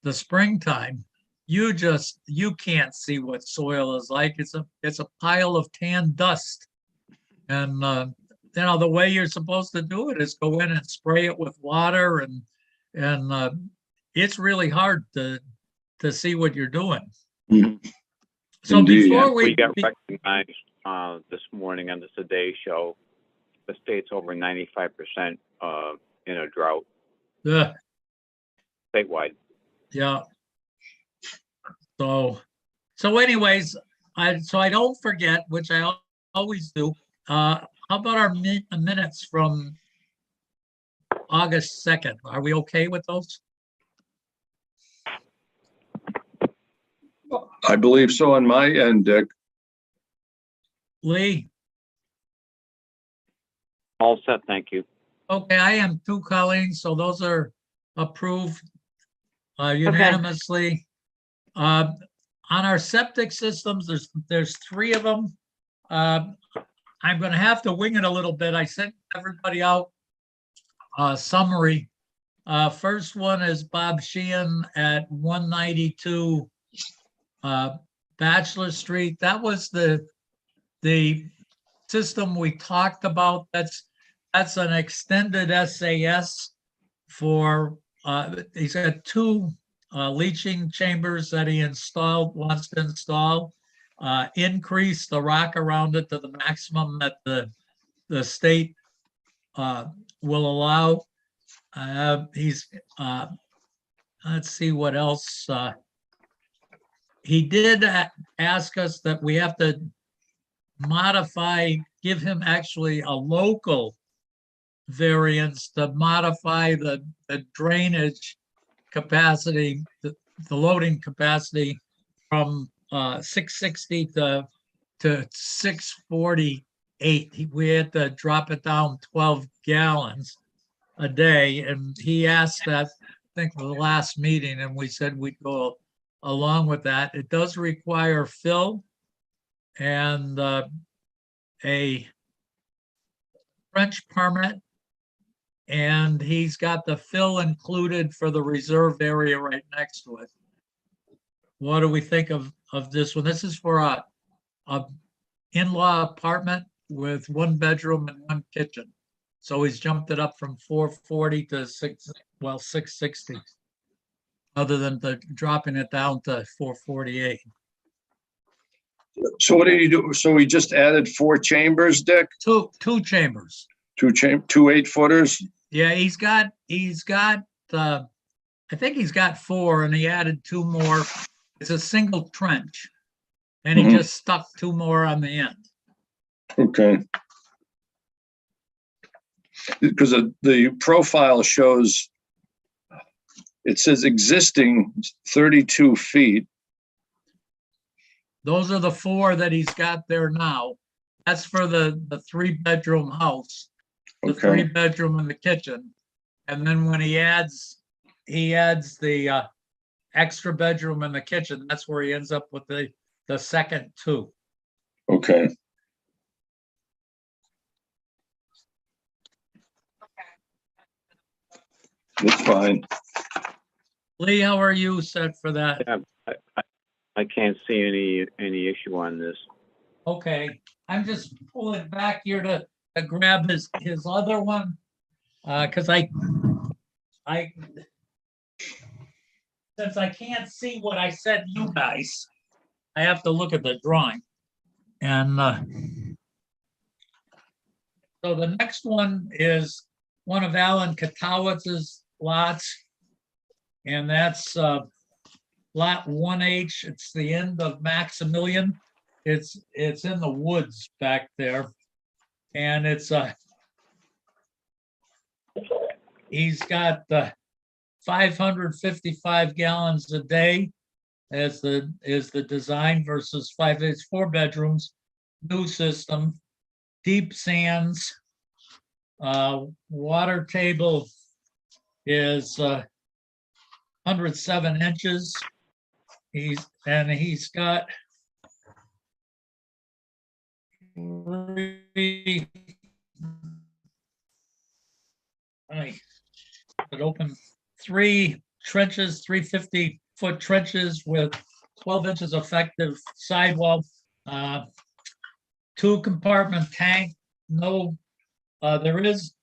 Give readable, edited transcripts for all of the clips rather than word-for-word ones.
the springtime, you can't see what soil is like. It's a pile of tan dust. And the way you're supposed to do it is go in and spray it with water, and it's really hard to see what you're doing. Mhm. So Indeed. before We got recognized this morning on the Today Show. The state's over 95% in a drought uh, statewide. yeah. So anyways, I don't forget, which I always do. How about our minutes from August 2nd? Are we okay with those? I believe so on my end, Dick. Lee? All set, thank you. Okay, I am too, Colleen, so those are approved unanimously. On our septic systems, there's 3 of them. I'm gonna have to wing it a little bit. I sent everybody out a summary. First one is Bob Sheehan at 192 Bachelor Street. That was the system we talked about. That's an extended SAS for, he's got 2 leaching chambers that he wants to install, increase the rock around it to the maximum that the state will allow. Let's see what else. He did ask us that we have to give him actually a local variance to modify the drainage capacity, the loading capacity from 660 to 648. We had to drop it down 12 gallons a day, and he asked that, I think, the last meeting, and we said we'd go along with that. It does require fill and a French permit, and he's got the fill included for the reserve area right next to it. What do we think of this one? This is for a in-law apartment with 1 bedroom and 1 kitchen. So he's jumped it up from 440 to 660, other than dropping it down to 448. So what did he do? So he just added 4 chambers, Dick? Two chambers. 2 8-footers? Yeah, he's got I think he's got 4, and he added 2 more. It's a single trench, and he just stuck 2 more on the end. Okay. Because the profile shows, it says existing 32 feet. Those are the 4 that he's got there now. That's for the 3-bedroom house, the 3-bedroom and the kitchen. And then when he adds the extra bedroom and the kitchen, that's where he ends up with the second 2. Okay. That's fine. Lee, how are you set for that? Yeah, I can't see any issue on this. Okay, I'm just pulling back here to grab his other one, because I since I can't see what I sent you guys, I have to look at the drawing. And so the next one is one of Alan Katowitz's lots, and that's lot 1H. It's the end of Maximilian. It's in the woods back there, and he's got 555 gallons a day is the design versus 5. It's 4 bedrooms, new system, deep sands. Water table is 107 inches. He's got 3. It opened 3 trenches, 350-foot trenches with 12 inches effective sidewall, 2-compartment tank. No, there is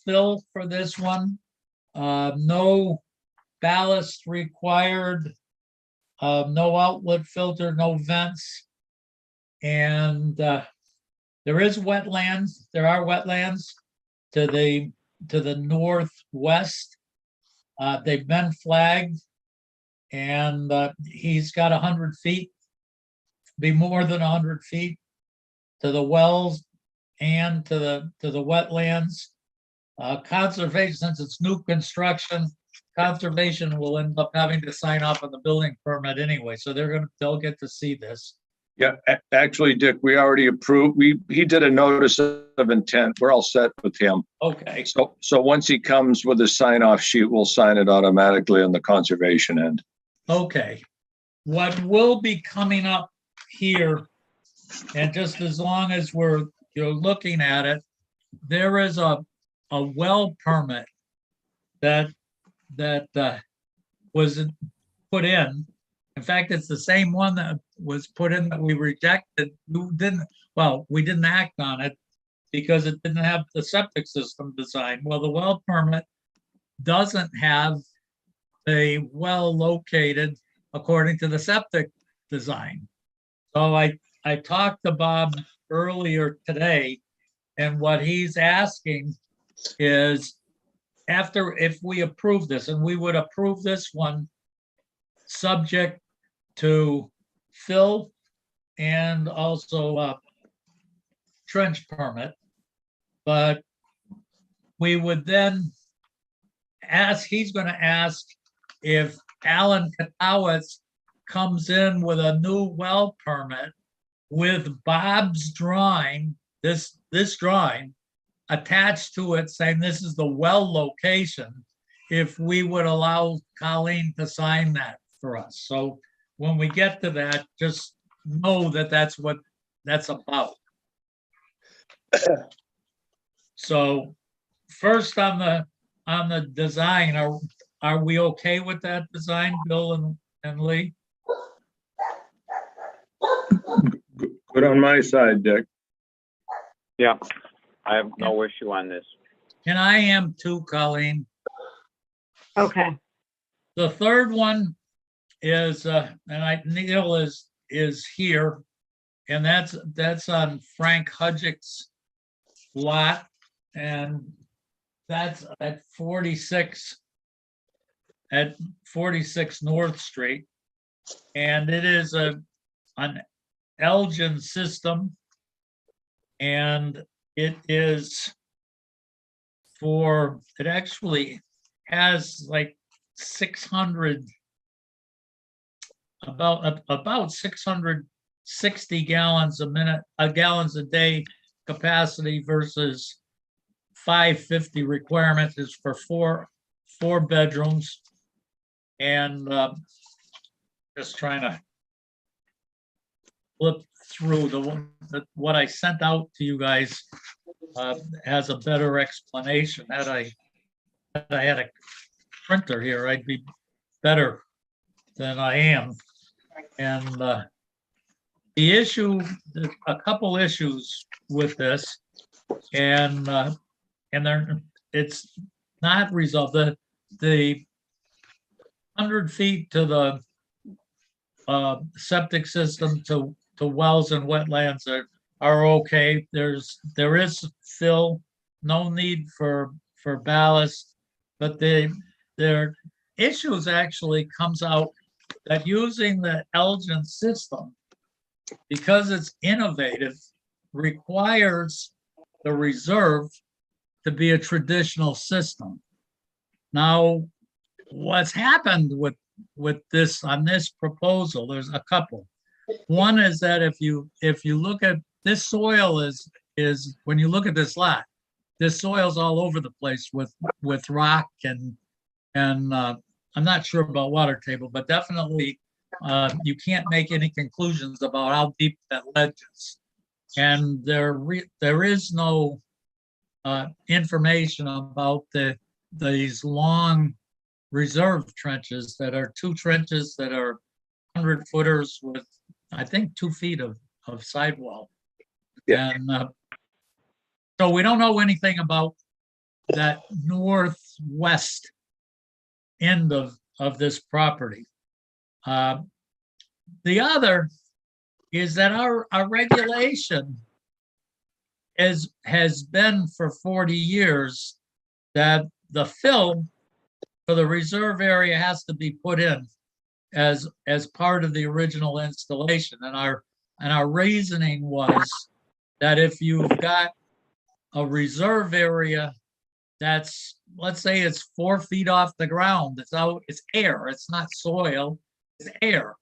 fill for this one. No ballast required. No outlet filter, no vents. And there is wetlands. There are wetlands to the northwest. They've been flagged, and he's got 100 feet, be more than 100 feet to the wells and to the wetlands. Conservation, since it's new construction, conservation will end up having to sign off on the building permit anyway, so they'll get to see this. Yeah, actually, Dick, we already approved. He did a notice of intent. We're all set with him. Okay, So once he comes with a sign off sheet, we'll sign it automatically on the conservation end. okay. What will be coming up here, and just as long as you're looking at it, there is a well permit that was put in. In fact, it's the same one that was put in that we rejected. We didn't act on it because it didn't have the septic system design. Well, the well permit doesn't have a well located according to the septic design. So I talked to Bob earlier today, and what he's asking is, if we approve this, and we would approve this one subject to fill and also trench permit, but we would then he's going to ask if Alan Katowitz comes in with a new well permit with Bob's drawing, this drawing attached to it saying this is the well location, if we would allow Colleen to sign that for us. So when we get to that, just know that that's what that's about. So first on the design, are we okay with that design, Bill and Lee? Good on my side, Dick. Yeah, I have no issue on this. And I am too, Colleen. Okay. The third one is, Neil is here, and that's on Frank Hudgick's lot, and that's at 46 North Street, and it is an Elgin system, and it actually has like 600, about 660 gallons a day capacity versus 550 requirement is for four bedrooms. And just trying to flip through what I sent out to you guys has a better explanation. Had I had a printer here, I'd be better than I am. And the issue, a couple issues with this, and it's not resolved. The 100 feet to the septic system to wells and wetlands are okay. There is fill, no need for ballast, but their issues actually comes out that using the Elgin system, because it's innovative, requires the reserve to be a traditional system. Now, what's happened with this on this proposal, there's a couple. One is that if you look at this soil is when you look at this lot, this soil's all over the place with rock and I'm not sure about water table, but definitely you can't make any conclusions about how deep that ledge is. And there is no information about these long reserve trenches that are 2 trenches that are 100 footers with, I think, 2 feet of sidewall. Yeah. And so we don't know anything about that northwest end of this property. The other is that our regulation has been for 40 years that the fill for the reserve area has to be put in as part of the original installation. And our reasoning was that if you've got a reserve area that's, let's say it's 4 feet off the ground, it's air, it's not soil, it's air.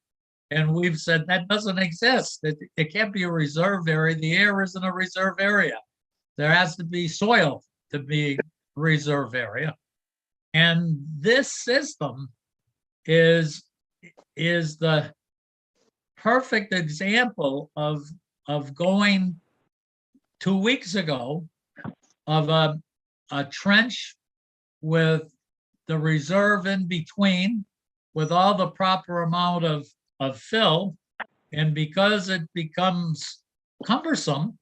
And we've said that doesn't exist. It can't be a reserve area. The air isn't a reserve area. There has to be soil to be reserve area. And this system is the perfect example of going 2 weeks ago of a trench with the reserve in between with all the proper amount of fill. And because it becomes cumbersome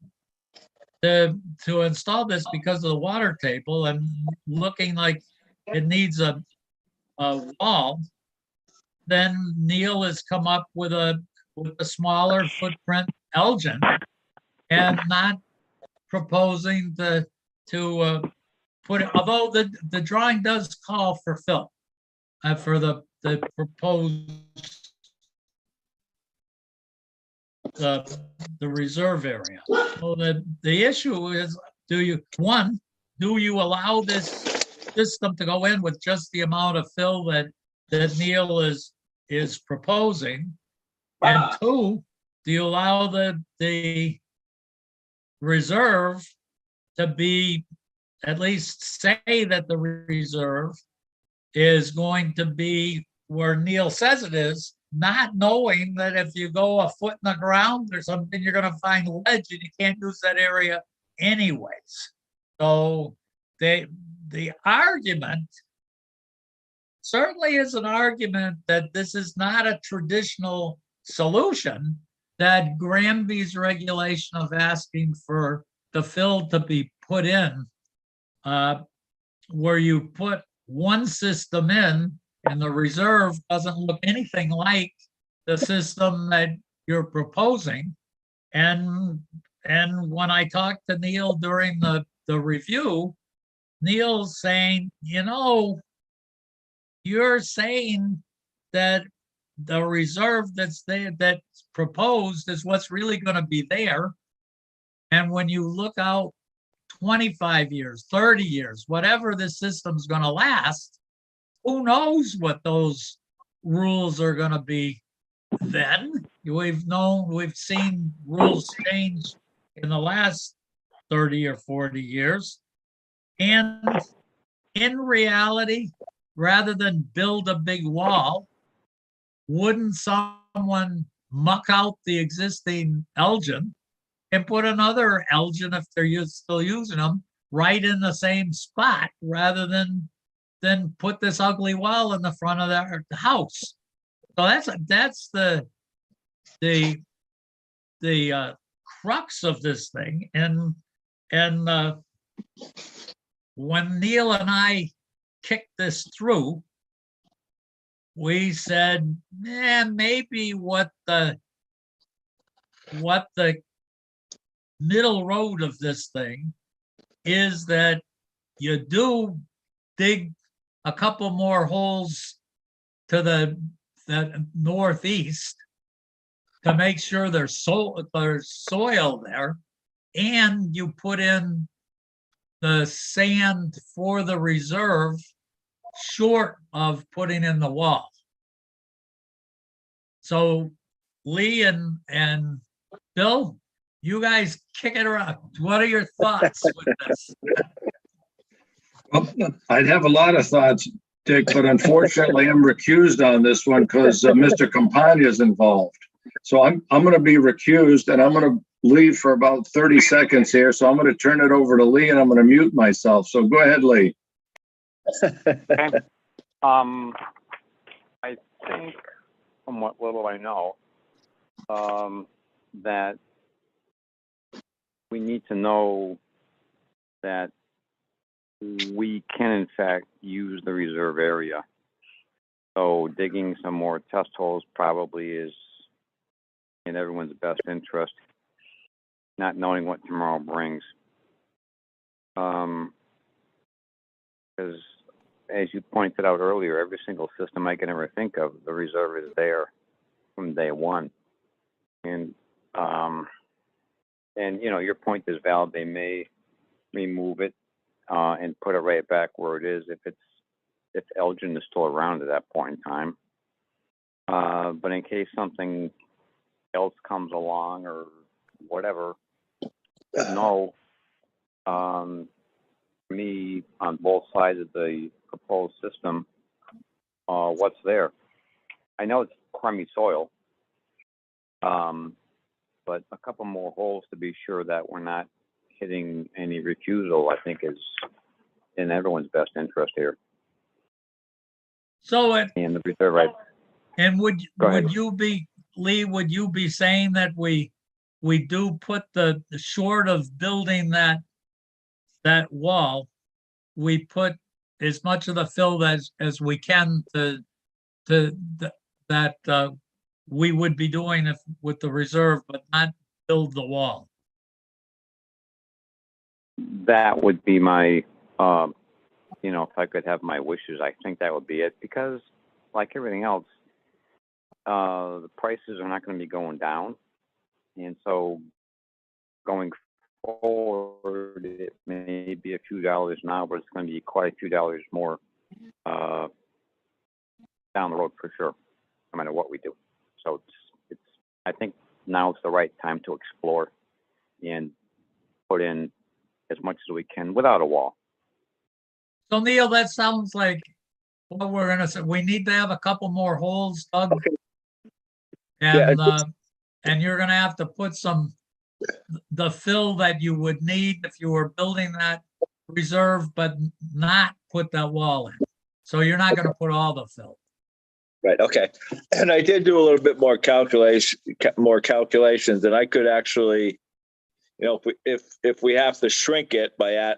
to install this because of the water table and looking like it needs a wall, then Neil has come up with a smaller footprint Elgin and not proposing to put it, although the drawing does call for fill for the proposed the reserve area. So the issue is, do you allow this system to go in with just the amount of fill that Neil is proposing? And 2, do you allow the reserve to be, at least say that the reserve is going to be where Neil says it is, not knowing that if you go a foot in the ground or something, you're going to find ledge and you can't use that area anyways. So the argument certainly is an argument that this is not a traditional solution, that Granby's regulation of asking for the fill to be put in, where you put one system in and the reserve doesn't look anything like the system that you're proposing. And when I talked to Neil during the review, Neil's saying, you're saying that the reserve that's there, that's proposed, is what's really going to be there. And when you look out 25 years, 30 years, whatever this system's going to last, who knows what those rules are going to be then? We've seen rules change in the last 30 or 40 years. And in reality, rather than build a big wall, wouldn't someone muck out the existing Elgin and put another Elgin, if they're still using them, right in the same spot, rather than put this ugly wall in the front of the house? So that's the crux of this thing. And when Neil and I kicked this through, we said, maybe what the middle road of this thing is that you do dig a couple more holes to the northeast to make sure there's soil there, and you put in the sand for the reserve short of putting in the wall. So Lee and Bill, you guys kick it around. What are your thoughts with this? Well, I'd have a lot of thoughts, Dick, but unfortunately I'm recused on this one because Mr. Campagna is involved. So I'm going to be recused, and I'm going to leave for about 30 seconds here. So I'm going to turn it over to Lee, and I'm going to mute myself. So go ahead, Lee. I think from what little I know, that we need to know that we can in fact use the reserve area. So digging some more test holes probably is in everyone's best interest, not knowing what tomorrow brings. Because as you pointed out earlier, every single system I can ever think of, the reserve is there from day one. And you know, your point is valid. They may remove it and put it right back where it is if Elgin is still around at that point in time. But in case something else comes along or whatever, no. Me on both sides of the proposed system, what's there? I know it's crummy soil, but a couple more holes to be sure that we're not hitting any refusal, I think is in everyone's best interest here. So And the reserve right. and would Go ahead. you be, Lee, would you be saying that we do put the short of building that wall, we put as much of the fill as we can that we would be doing with the reserve, but not build the wall? That would be my, you know, if I could have my wishes, I think that would be it. Because like everything else, the prices are not going to be going down. And so going forward, it may be a few dollars now, but it's going to be quite a few dollars more down the road for sure, no matter what we do. So it's I think now it's the right time to explore and put in as much as we can without a wall. So Neil, that sounds like what we're gonna say. We need to have a couple more holes dug. Okay. And Yeah, and you're gonna have to put the fill that you would need if you were building that reserve, but not put that wall in. So you're not gonna put all the fill. right. Okay. And I did do a little bit more calculations, and I could actually, you know, if we have to shrink it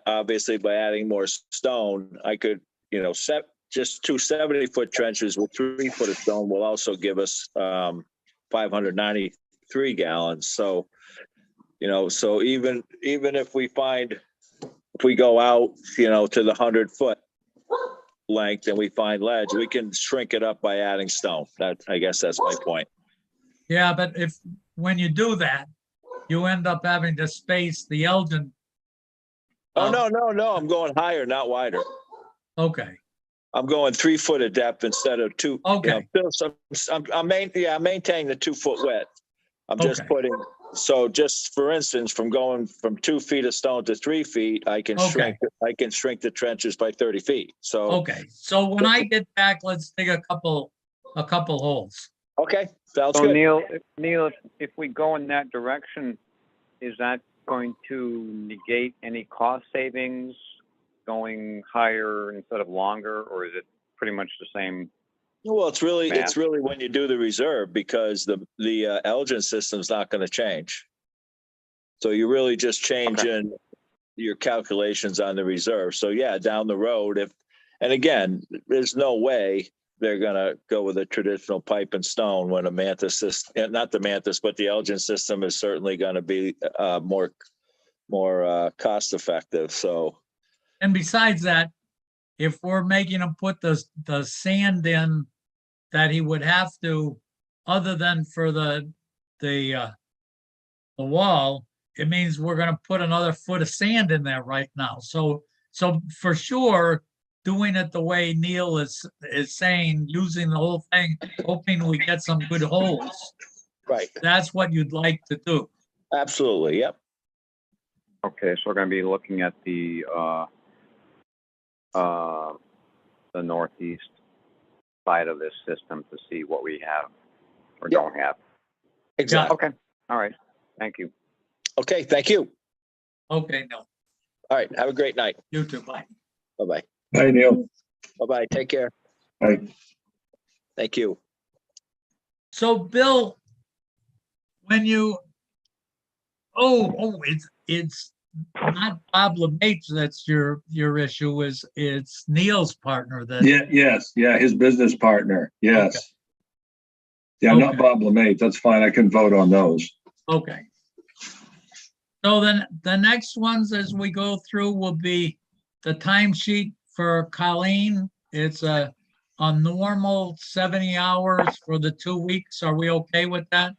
obviously by adding more stone, I could, you know, set just 2 70-foot trenches with 3 foot of stone will also give us 593 gallons. So, you know, so even if we go out, you know, to the 100-foot length and we find ledge, we can shrink it up by adding stone. I guess that's my point. Yeah, but when you do that, you end up having to space the Elgin. Oh, no. I'm going higher, not wider. Okay, I'm going 3 foot of depth instead of 2. okay, You know, I'm maintaining the 2 foot width. I'm just Okay. putting, so just for instance, from going from 2 feet of stone to 3 feet, I can Okay. shrink the trenches by 30 feet. So, okay. So when I get back, let's dig a couple holes. okay, sounds So good. Neil, if we go in that direction, is that going to negate any cost savings going higher instead of longer, or is it pretty much the same? Well, it's really Math. when you do the reserve, because the Elgin system's not going to change. So you're really just changing your calculations on the reserve. So yeah, down the road, and again, there's no way they're going to go with a traditional pipe and stone when a Mantis system, not the Mantis, but the Elgin system is certainly going to be more cost effective. So, And besides that, if we're making him put the sand in that he would have to, other than for the wall, it means we're gonna put another foot of sand in there right now. So for sure, doing it the way Neil is saying, using the whole thing, hoping we get some good holes, right. that's what you'd like to do. Absolutely. Yep. Okay, so we're going to be looking at the northeast side of this system to see what we have or Yeah. don't have. Exactly. Okay. All right. Thank you. Okay. Thank you. Okay, no, All right. Have a great night. you too, bye. Bye-bye. Hi, Neil. Bye-bye. Take care. Right. Thank you. So Bill, when you, it's not Bob LeMaitre that's your issue, it's Neil's partner that, Yeah, yes, yeah, his business partner, yes. Okay. Yeah, not Okay. Bob LeMaitre, that's fine, I can vote on those. okay. So then the next ones as we go through will be the timesheet for Colleen. It's a normal 70 hours for the 2 weeks. Are we okay with that?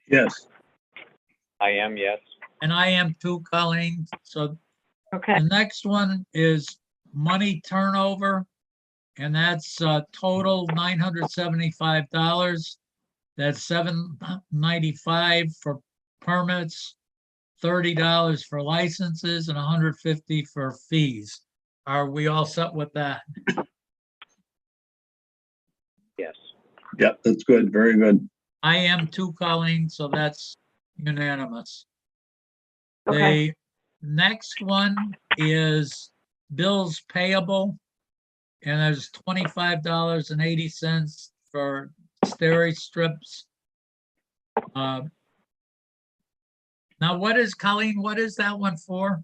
Yes, I am, yes. And I am too, Colleen. So Okay. the next one is money turnover, and that's total $975. That's $795 for permits, $30 for licenses, and $150 for fees. Are we all set with that? Yes. yep, that's good, very good. I am too, Colleen, so that's unanimous. Okay. The next one is bills payable, and there's $25.80 for steri strips. Now, Colleen, what is that one for?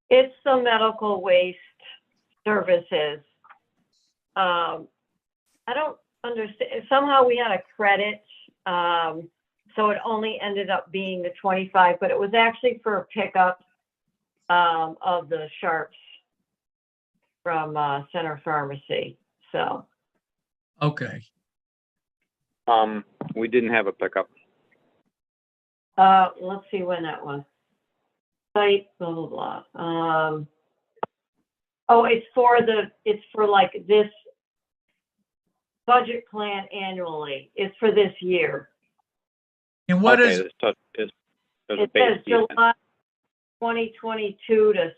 It's the medical waste services. I don't understand. Somehow we had a credit, so it only ended up being the 25, but it was actually for a pickup of the sharps from Center Pharmacy. So Okay, We didn't have a pickup. let's see when that was. Site blah blah blah. Oh, it's for like this budget plan annually. It's for this year. and what Okay, is, there's a It base says fee. July 2022 to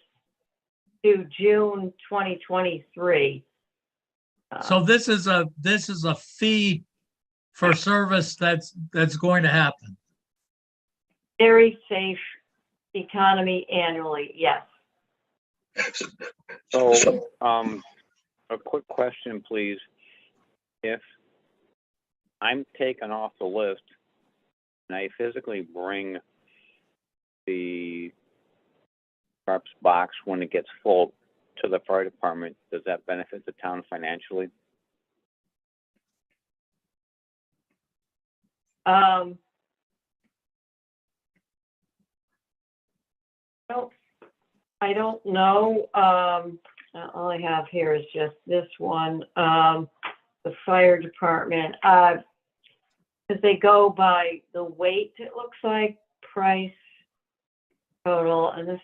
June 2023. so this is a fee for service that's going to happen. Very safe economy annually, yes. So, a quick question, please. If I'm taken off the list and I physically bring the sharps box when it gets full to the fire department, does that benefit the town financially? I don't know. All I have here is just this one. The fire department, because they go by the weight, it looks like, price, total, and this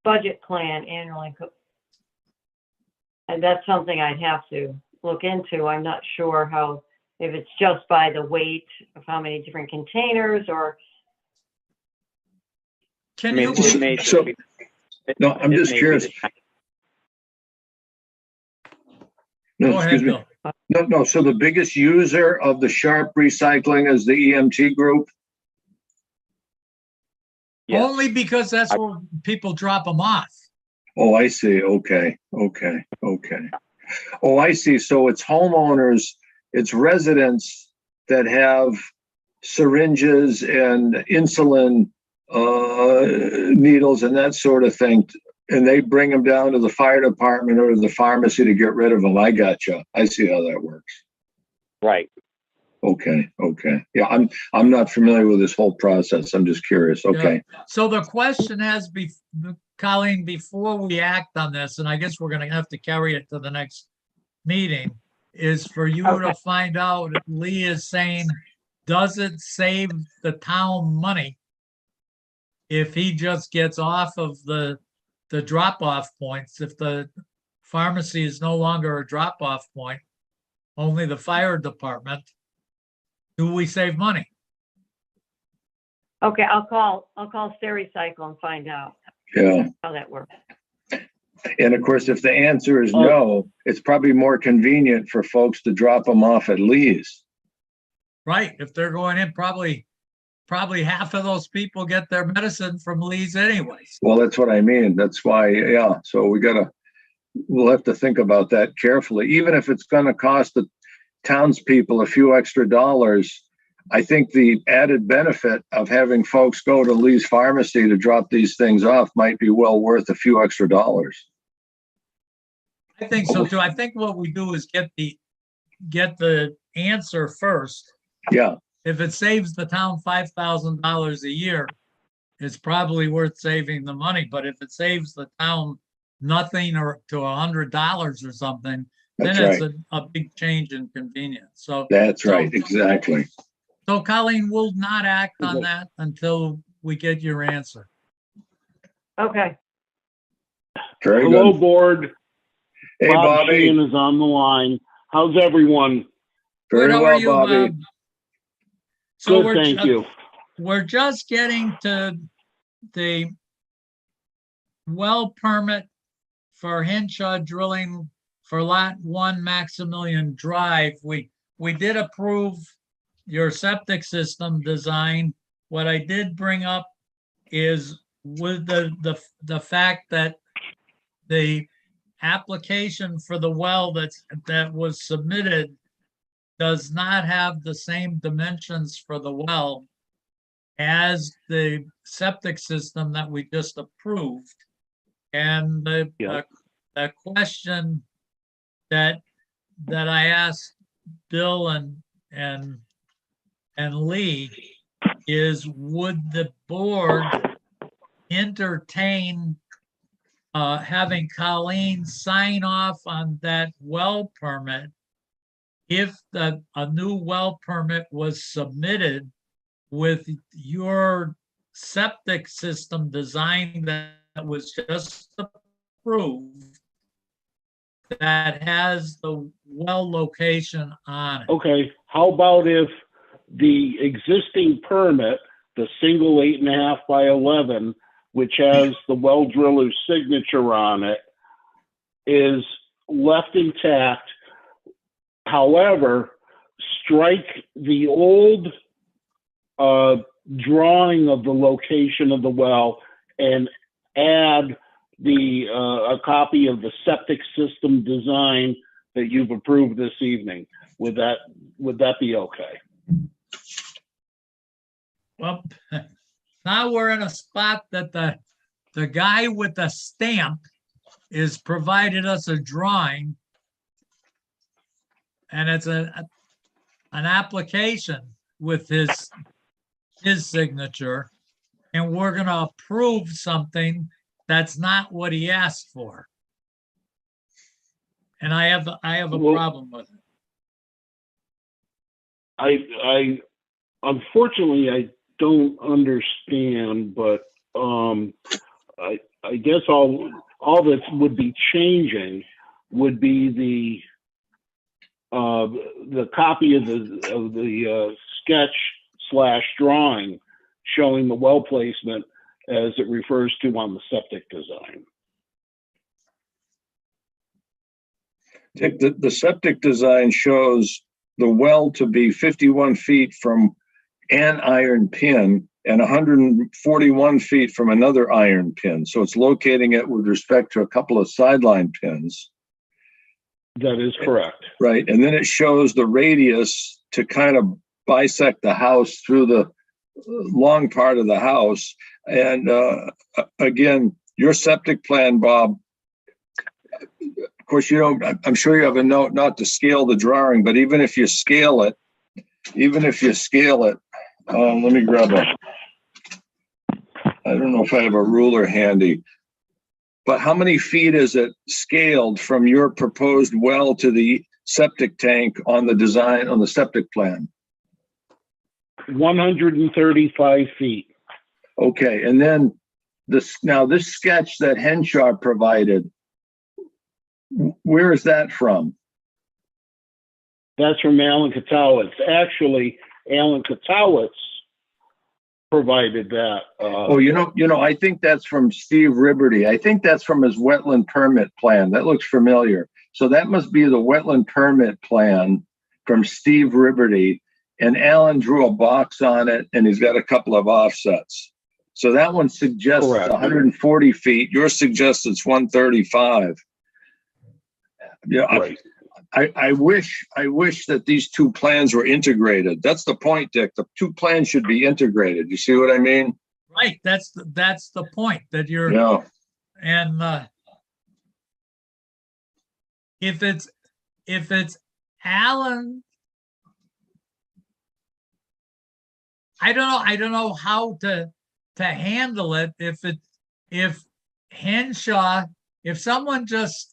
budget plan annually. And that's something I'd have to look into. I'm not sure if it's just by the weight of how many different containers or. Can I you, mean, it may So- be- No, I'm it just may be curious. the- No, go ahead, excuse me. Bill. No, so the biggest user of the sharp recycling is the EMT group? Yes. Only because that's where people drop them off. Oh, I see, okay. Oh, I see, so it's homeowners, it's residents that have syringes and insulin needles and that sort of thing, and they bring them down to the fire department or the pharmacy to get rid of them. I gotcha. I see how that works. Right. Okay. Yeah, I'm not familiar with this whole process. I'm just curious. Okay. So the question is, Colleen, before we act on this, and I guess we're going to have to carry it to the next meeting, is for you to find out, Lee is saying, does it save the town money if he just gets off of the drop-off points? If the pharmacy is no longer a drop-off point, only the fire department, do we save money? Okay, I'll call Stericycle and find out Yeah. how that works. And of course, if the answer is no, it's probably more convenient for folks to drop them off at Lee's. Right, if they're going in, probably half of those people get their medicine from Lee's anyways. Well, that's what I mean. That's why, yeah. So we gotta, we'll have to think about that carefully. Even if it's going to cost the townspeople a few extra dollars, I think the added benefit of having folks go to Lee's Pharmacy to drop these things off might be well worth a few extra dollars. I think so too. I think what we do is get the answer first. Yeah, If it saves the town $5,000 a year, it's probably worth saving the money. But if it saves the town nothing or to $100 or something, then that's it's right. a big change in convenience. So That's right. Exactly. So Colleen will not act on that until we get your answer. Okay. Very Hello, good. board. Hey, Bob Bobby. Sheehan is on the line. How's everyone? Very Good, how are well, you, Bobby. Bob? So Good, thank you. We're just getting to the well permit for Henshaw drilling for Lot 1 Maximilian Drive. We did approve your septic system design. What I did bring up is with the fact that the application for the well that was submitted does not have the same dimensions for the well as the septic system that we just approved. And the question that I asked Bill and Lee is, would the board entertain having Colleen sign off on that well permit if a new well permit was submitted with your septic system design that was just approved that has the well location on it? Okay, how about if the existing permit, the single 8.5 by 11, which has the well driller's signature on it, is left intact. However, strike the old drawing of the location of the well and add a copy of the septic system design that you've approved this evening. Would that be okay? Well, now we're in a spot that the guy with the stamp is provided us a drawing, and it's an application with his signature, and we're going to approve something that's not what he asked for. And I have a problem with it. I unfortunately I don't understand, but I guess all that would be changing would be the copy of the sketch / drawing showing the well placement as it refers to on the septic design. Dick, the septic design shows the well to be 51 feet from an iron pin and 141 feet from another iron pin. So it's locating it with respect to a couple of sideline pins. That is correct. Right. And then it shows the radius to kind of bisect the house through the long part of the house. And again, your septic plan, Bob, of course, I'm sure you have a note not to scale the drawing, but even if you scale it, let me grab I don't know if I have a ruler handy, but how many feet is it scaled from your proposed well to the septic tank on the design, on the septic plan? 135 feet. Okay, and then this sketch that Henshaw provided, where is that from? That's from Alan Katowitz. Actually, Alan Katowitz provided that. I think that's from Steve Ribberty. I think that's from his wetland permit plan. That looks familiar. So that must be the wetland permit plan from Steve Ribberty. And Alan drew a box on it, and he's got a couple of offsets. So that one suggests Correct. 140 feet. Yours suggests it's 135. Yeah, Right. I wish that these two plans were integrated. That's the point, Dick. The two plans should be integrated. You see what I mean? Right, that's the point that you're, Yeah. and if it's Alan, I don't know how to handle it. If Henshaw, if someone just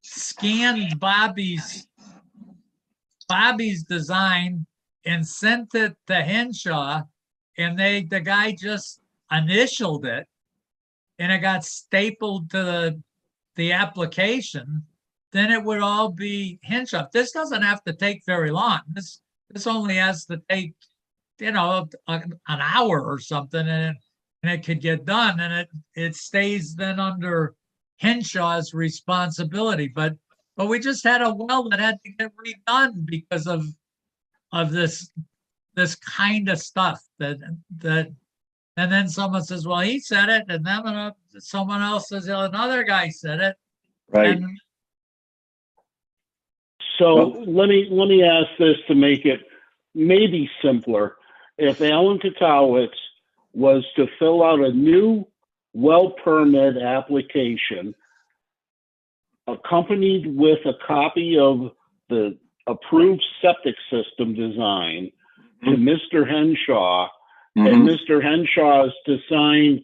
scanned Bobby's design and sent it to Henshaw, and the guy just initialed it, and it got stapled to the application, then it would all be Henshaw. This doesn't have to take very long. This only has to take, an hour or something, and it could get done, and it stays then under Henshaw's responsibility. But we just had a well that had to get redone because of this kind of stuff that and then someone says, well, he said it, and then someone else says, another guy said it. Right. And So let me ask this to make it maybe simpler. If Alan Katowitz was to fill out a new well permit application accompanied with a copy of the approved septic system design to Mr. Henshaw, and Mr. Henshaw is to sign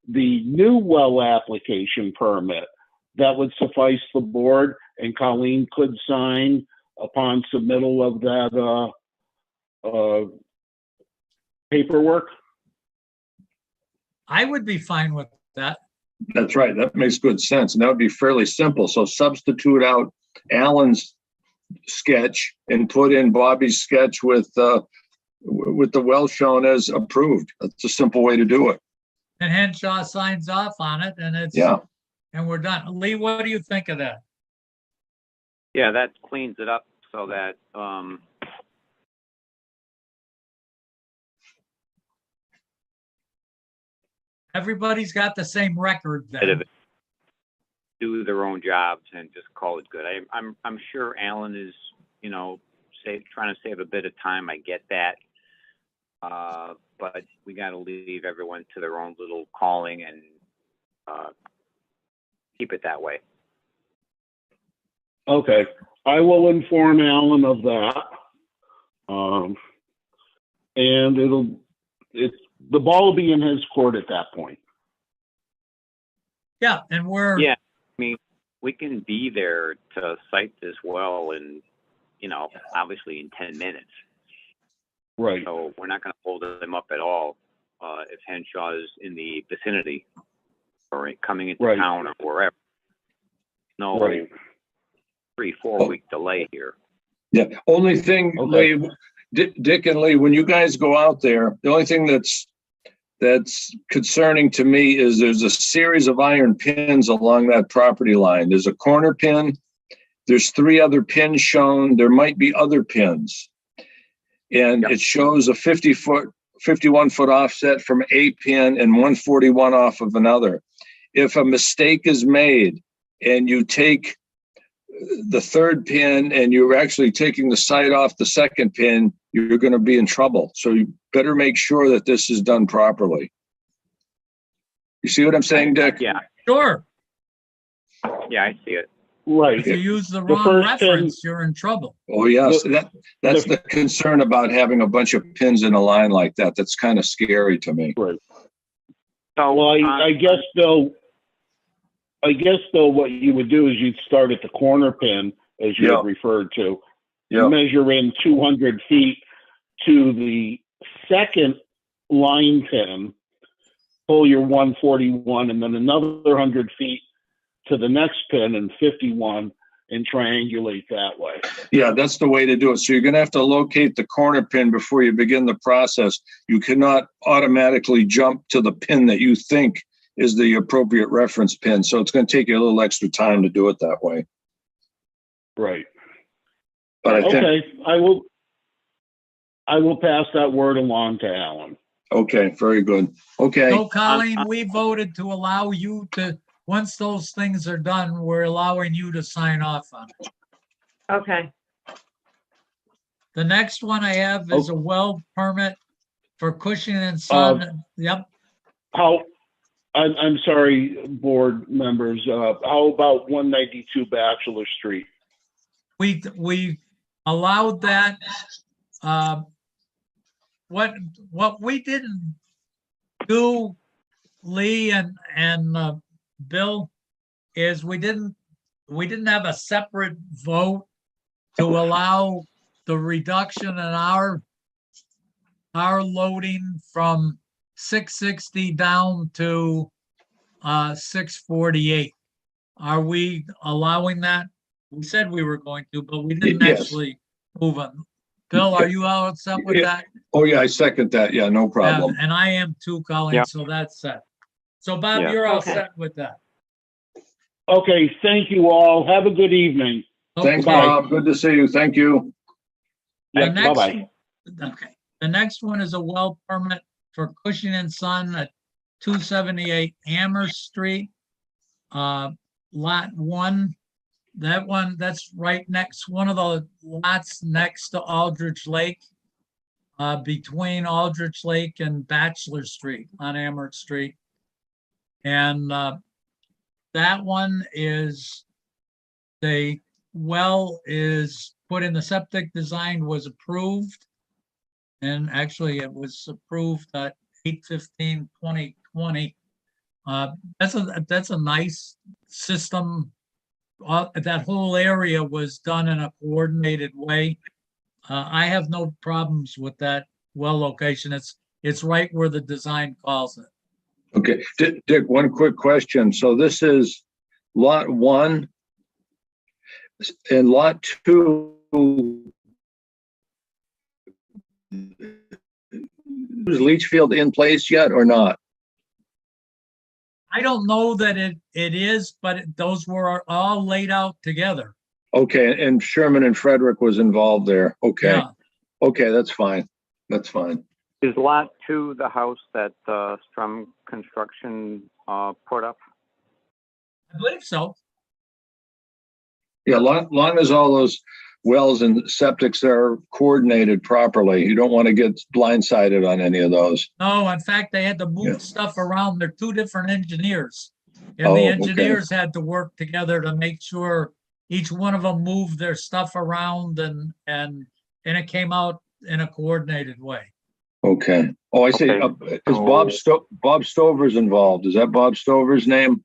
the new well application permit, that would suffice the board, and Colleen could sign upon submittal of that paperwork? I would be fine with that. That's right. That makes good sense. And that would be fairly simple. So substitute out Alan's sketch and put in Bobby's sketch with the well shown as approved. That's a simple way to do it. And Henshaw signs off on it, and and we're done. Lee, what do you think of that? Yeah, that cleans it up so that, Everybody's got the same record then. do their own jobs and just call it good. I'm sure Alan is, trying to save a bit of time. I get that. But we got to leave everyone to their own little calling and keep it that way. Okay, I will inform Alan of that. And the ball will be in his court at that point. Yeah, and Yeah, I mean, we can be there to site this well in, obviously in 10 minutes. Right. So we're not going to hold them up at all if Henshaw is in the vicinity or coming into town or wherever. No 3-4 week delay here. Yeah. Only thing, Okay. Lee, Dick and Lee, when you guys go out there, the only thing that's concerning to me is there's a series of iron pins along that property line. There's a corner pin. There's 3 other pins shown. There might be other pins. And it shows a 51-foot offset from a pin and 141 off of another. If a mistake is made and you take the 3rd pin and you're actually taking the sight off the 2nd pin, you're going to be in trouble. So you better make sure that this is done properly. You see what I'm saying, Dick? Yeah. sure, Yeah, I see it. Right. if you use the The wrong first reference, you're in trouble. Oh, yes. That's the concern about having a bunch of pins in a line like that. That's kind of scary to me. Right. So, Well, I guess though, what you would do is you'd start at the corner pin, as you had referred to, measure in 200 feet to the 2nd line pin, pull your 141, and then another 100 feet to the next pin and 51, and triangulate that way. Yeah, that's the way to do it. So you're going to have to locate the corner pin before you begin the process. You cannot automatically jump to the pin that you think is the appropriate reference pin. So it's going to take you a little extra time to do it that way. Right. But I think, Okay, I will pass that word along to Alan. okay, very good. Okay. So Colleen, we voted to allow you to, once those things are done, we're allowing you to sign off on it. Okay, The next one I have is a well permit for Cushing and Son. Yep. I'm sorry, board members, how about 192 Bachelor Street? We allowed that. What we didn't do, Lee and Bill, is we didn't have a separate vote to allow the reduction in our loading from 660 down to 648. Are we allowing that? We said we were going to, but we didn't Yes. actually move on. Bill, are you all set with Yeah. that? Oh, yeah, I second that. Yeah, no problem. And I am too, Colleen, Yeah. so that's set. So Bob, Yeah. you're all Okay. set with that. Okay, thank you all. Have a good evening. Thanks, Okay. Bob. Good to see you. Thank you. The Yeah, next- bye-bye. Okay, the next one is a well permit for Cushing and Son at 278 Amherst Street. Lot 1, that's right next, one of the lots next to Aldrich Lake, between Aldrich Lake and Bachelor Street on Amherst Street. And that one is, the well is put in, the septic design was approved. And actually it was approved at 8/15/2020. That's a nice system. That whole area was done in a coordinated way. I have no problems with that well location. It's right where the design calls it. Okay, Dick, one quick question. So this is lot 1 and lot 2. Is Leachfield in place yet or not? I don't know that it is, but those were all laid out together. Okay, and Sherman and Frederick was involved there. Okay, Yeah, okay, that's fine. That's fine. Is lot 2 the house that Strum Construction put up? I believe so. Yeah, long as all those wells and septics are coordinated properly, you don't want to get blindsided on any of those. No, in fact, they had to move Yeah. stuff around. They're two different engineers. And Oh, the okay. engineers had to work together to make sure each one of them moved their stuff around and it came out in a coordinated way. Okay. Oh, I see. Okay. Is Bob Stover's involved? Is that Bob Stover's name?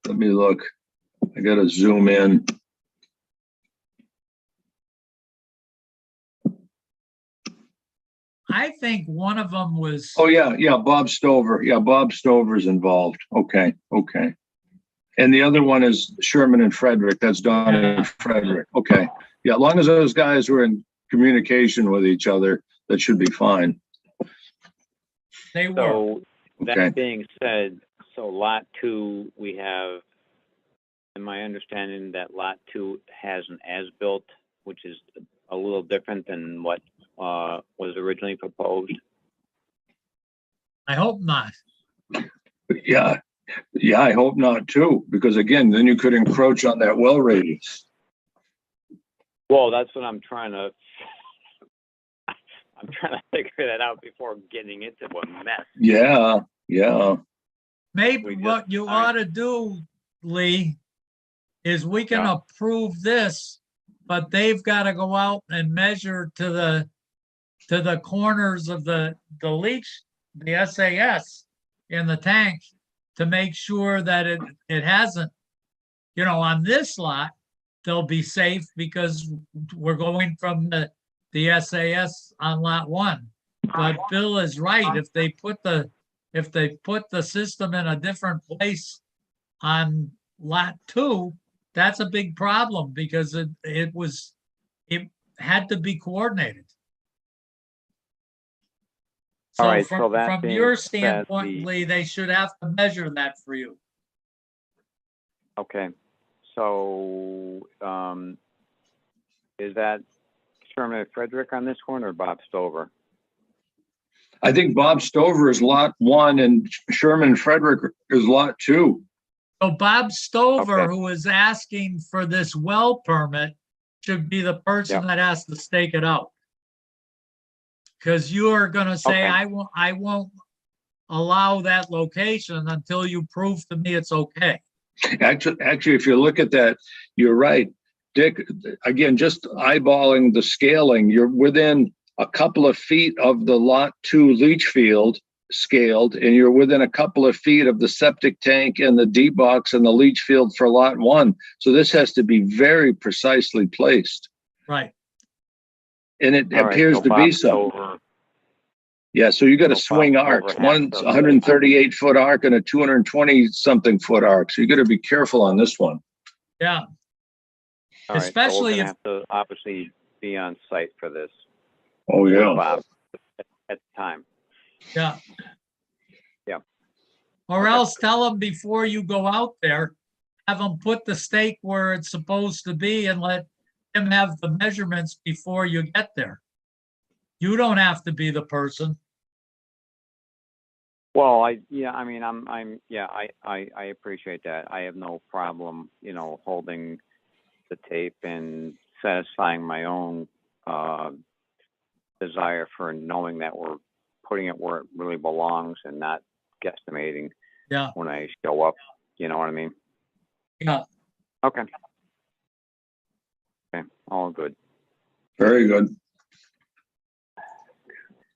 Let me look. I gotta zoom in. I think one of them was, Oh, yeah, Bob Stover. Yeah, Bob Stover's involved. Okay. And the other one is Sherman and Frederick. That's Don and Frederick. Okay. Yeah, as long as those guys were in communication with each other, that should be fine. they were. So that Okay. being said, so lot 2, we have, in my understanding, that lot 2 has an as-built, which is a little different than what was originally proposed. I hope not. Yeah, I hope not too, because again, then you could encroach on that well radius. Well, that's what I'm trying to figure that out before getting into a mess. Yeah. Maybe We what just- you all right. ought to do, Lee, is we can Yeah. approve this, but they've got to go out and measure to the corners of the leach, the SAS in the tank to make sure that it hasn't, on this lot, they'll be safe because we're going from the SAS on lot 1. But Bill is right. If they put the system in a different place on lot 2, that's a big problem because it had to be coordinated. All right, so from that being your said, standpoint, Lee, they should have to measure that for you. Okay, so is that Sherman and Frederick on this one or Bob Stover? I think Bob Stover is lot 1 and Sherman and Frederick is lot 2. So Bob Stover, Okay. who is asking for this well permit, should be the person Yep. that has to stake it out. Because you are gonna say, Okay. I won't allow that location until you prove to me it's okay. Actually, if you look at that, you're right. Dick, again, just eyeballing the scaling, you're within a couple of feet of the lot 2 leach field scaled, and you're within a couple of feet of the septic tank and the D box and the leach field for lot 1. So this has to be very precisely placed. Right. And it All right, appears so to be Bob so. Stover, Yeah, so you got a So swing Bob arc. Stover has One's to- 138-foot arc and a 220-something foot arc. So you got to be careful on this one. Yeah. all right, so Especially we're gonna if- have to obviously be on site for this, Oh, yeah. Bob, at the time. Yeah. Yeah. Or Okay. else tell them before you go out there, have them put the stake where it's supposed to be and let him have the measurements before you get there. You don't have to be the person. Well, I appreciate that. I have no problem, holding the tape and satisfying my own desire for knowing that we're putting it where it really belongs and not guesstimating Yeah. when I show up. You know what I mean? Yeah. Okay. Okay, all good. Very good.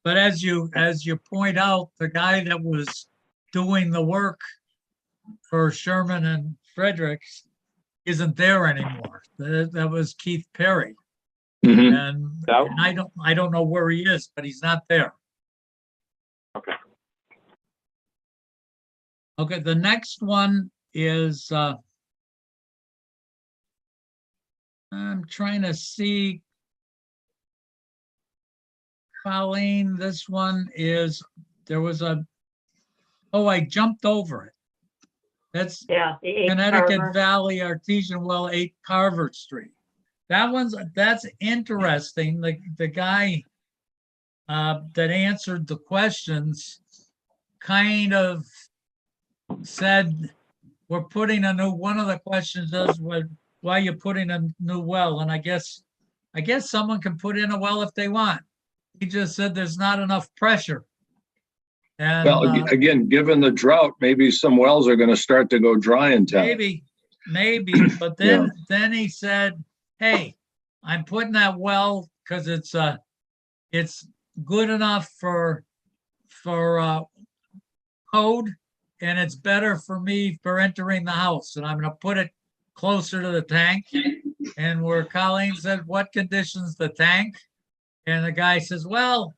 But as you point out, the guy that was doing the work for Sherman and Fredericks isn't there anymore. That was Keith Perry. Mhm. And So- I don't know where he is, but he's not there. Okay. Okay, the next one is I'm trying to see. Colleen, this one is, I jumped over it. That's Yeah. the eighth Connecticut Carver. Valley Artesian Well, 8 Carver Street. That's interesting. The guy that answered the questions kind of said, we're putting one of the questions is, why are you putting a new well? And I guess someone can put in a well if they want. He just said there's not enough pressure. And Well, again, given the drought, maybe some wells are going to start to go dry in town. maybe, but then he said, hey, I'm putting that well because it's good enough for code, and it's better for me for entering the house, and I'm going to put it closer to the tank. And where Colleen said, what conditions the tank? And the guy says, well,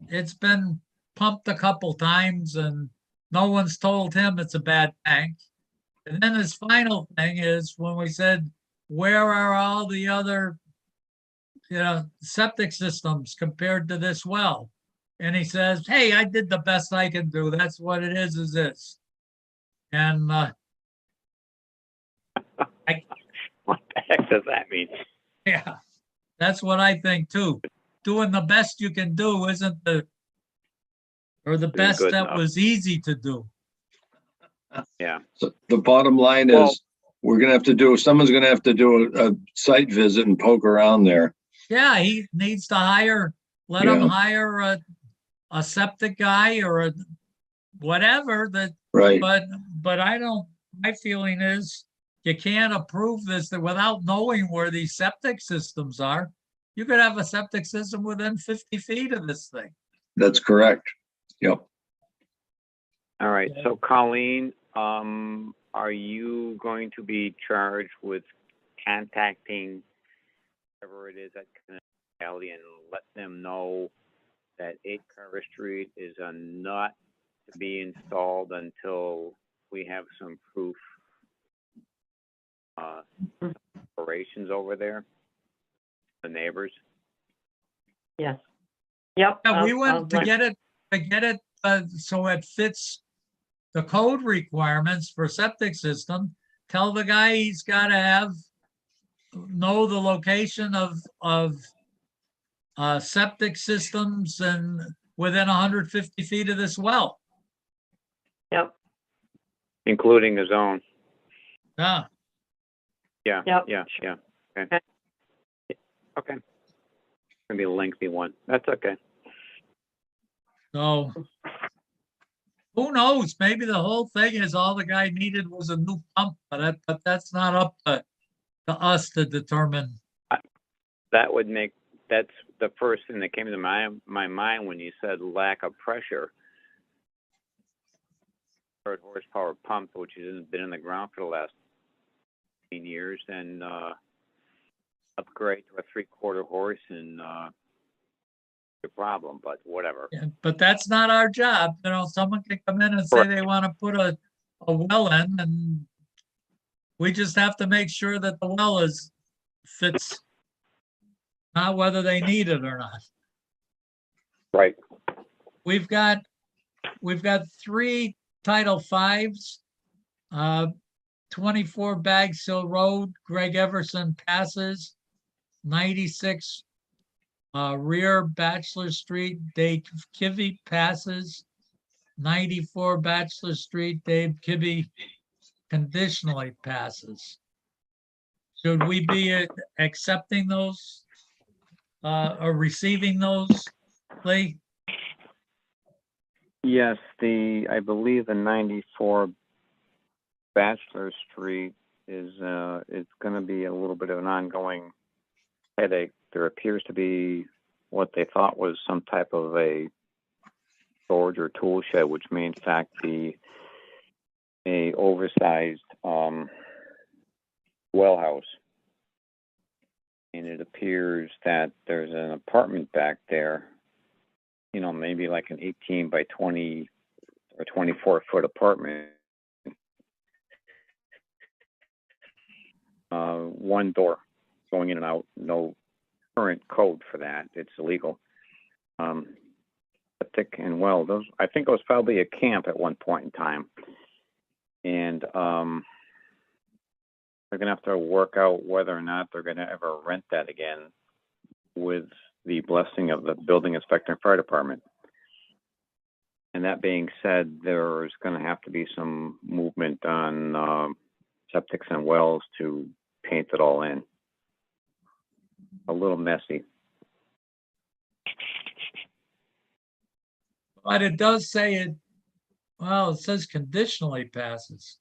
it's been pumped a couple times and no one's told him it's a bad tank. And then his final thing is when we said, where are all the other, septic systems compared to this well? And he says, hey, I did the best I can do. That's what it is this. And What the heck does that mean? yeah, that's what I think too. Doing the best you can do isn't the best good that enough. was easy to do. Yeah. So the bottom line is, Well- someone's going to have to do a site visit and poke around there. Yeah, he needs to let him hire a septic guy or a whatever that, Right. but my feeling is you can't approve this without knowing where these septic systems are. You could have a septic system within 50 feet of this thing. That's correct. Yep. All right, Okay. so Colleen, are you going to be charged with contacting whoever it is at Connecticut Valley and let them know that 8 Carver Street is not to be installed until we have some proof operations over there, the neighbors? Yes. Yep. Yeah, we I'll went to let- get it so it fits the code requirements for septic system. Tell the guy he's got to know the location of septic systems and within 150 feet of this well. Yep. Including his own. Yeah, Yeah, Yep. yeah. Okay. Okay. Gonna be a lengthy one. That's okay. so who knows? Maybe the whole thing is all the guy needed was a new pump, but that's not up to us to determine. That would make, that's the first thing that came to my mind when you said lack of pressure. 100 horsepower pump, which has been in the ground for the last 15 years, and upgrade to a 3/4 horse and the problem, but whatever. Yeah, but that's not our job. You know, someone can come in and say they want to put a well in, and we just have to make sure that the well fits, not whether they need it or not. Right. We've got 3 Title V's, 24 Bags Hill Road, Greg Everson passes, 96 Rear Bachelor Street, Dave Kivy passes, 94 Bachelor Street, Dave Kibbe conditionally passes. Should we be accepting those or receiving those, Lee? Yes, I believe the 94 Bachelor Street is going to be a little bit of an ongoing headache. There appears to be what they thought was some type of a storage or tool shed, which may in fact be a oversized well house. And it appears that there's an apartment back there, you know, maybe like an 18 by 20 or 24-foot apartment. One door going in and out, no current code for that. It's illegal. Septic and well, those, I think it was probably a camp at one point in time. And they're going to have to work out whether or not they're going to ever rent that again with the blessing of the building inspector and fire department. And that being said, there's going to have to be some movement on septics and wells to paint it all in. A little messy. But it does say it, well, it says conditionally passes.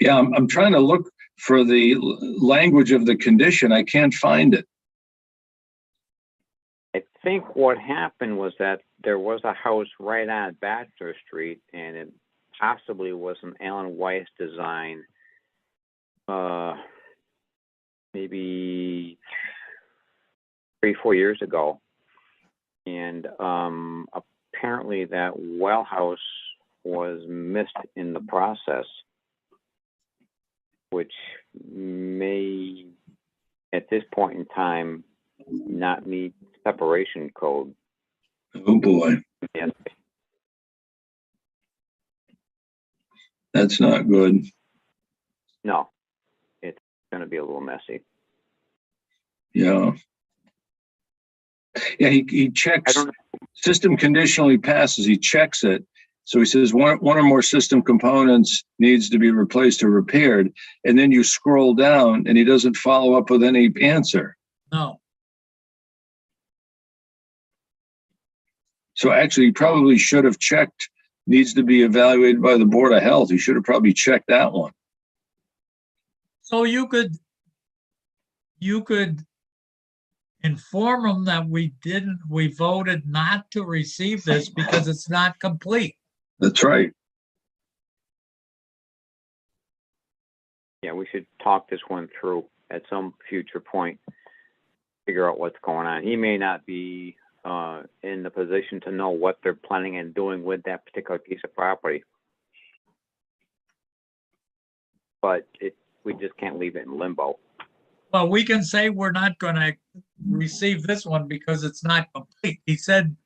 Yeah, I'm trying to look for the language of the condition. I can't find it. I think what happened was that there was a house right on Bachelor Street, and it possibly was an Alan Weiss design, maybe 3-4 years ago. And apparently that well house was missed in the process, which may, at this point in time, not meet separation code. Oh boy, And that's not good. no, it's going to be a little messy. Yeah. Yeah, he checks system conditionally passes. He checks it. So he says one or more system components needs to be replaced or repaired. And then you scroll down and he doesn't follow up with any answer. No. So actually, he probably should have checked, needs to be evaluated by the Board of Health. He should have probably checked that one. So you could inform them that we voted not to receive this because it's not complete. That's right. Yeah, we should talk this one through at some future point, figure out what's going on. He may not be in the position to know what they're planning and doing with that particular piece of property. But we just can't leave it in limbo. Well, we can say we're not going to receive this one because it's not complete. He said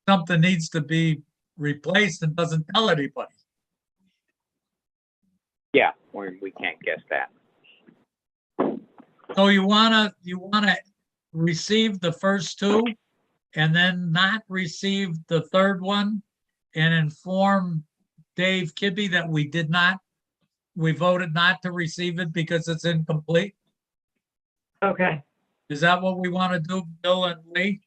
something needs to be replaced and doesn't tell anybody. Yeah, we can't guess that. So you wanna receive the first 2 and then not receive the third one and inform Dave Kibbe that we did not we voted not to receive it because it's incomplete? Okay. Is that what we want to do, Bill and Lee?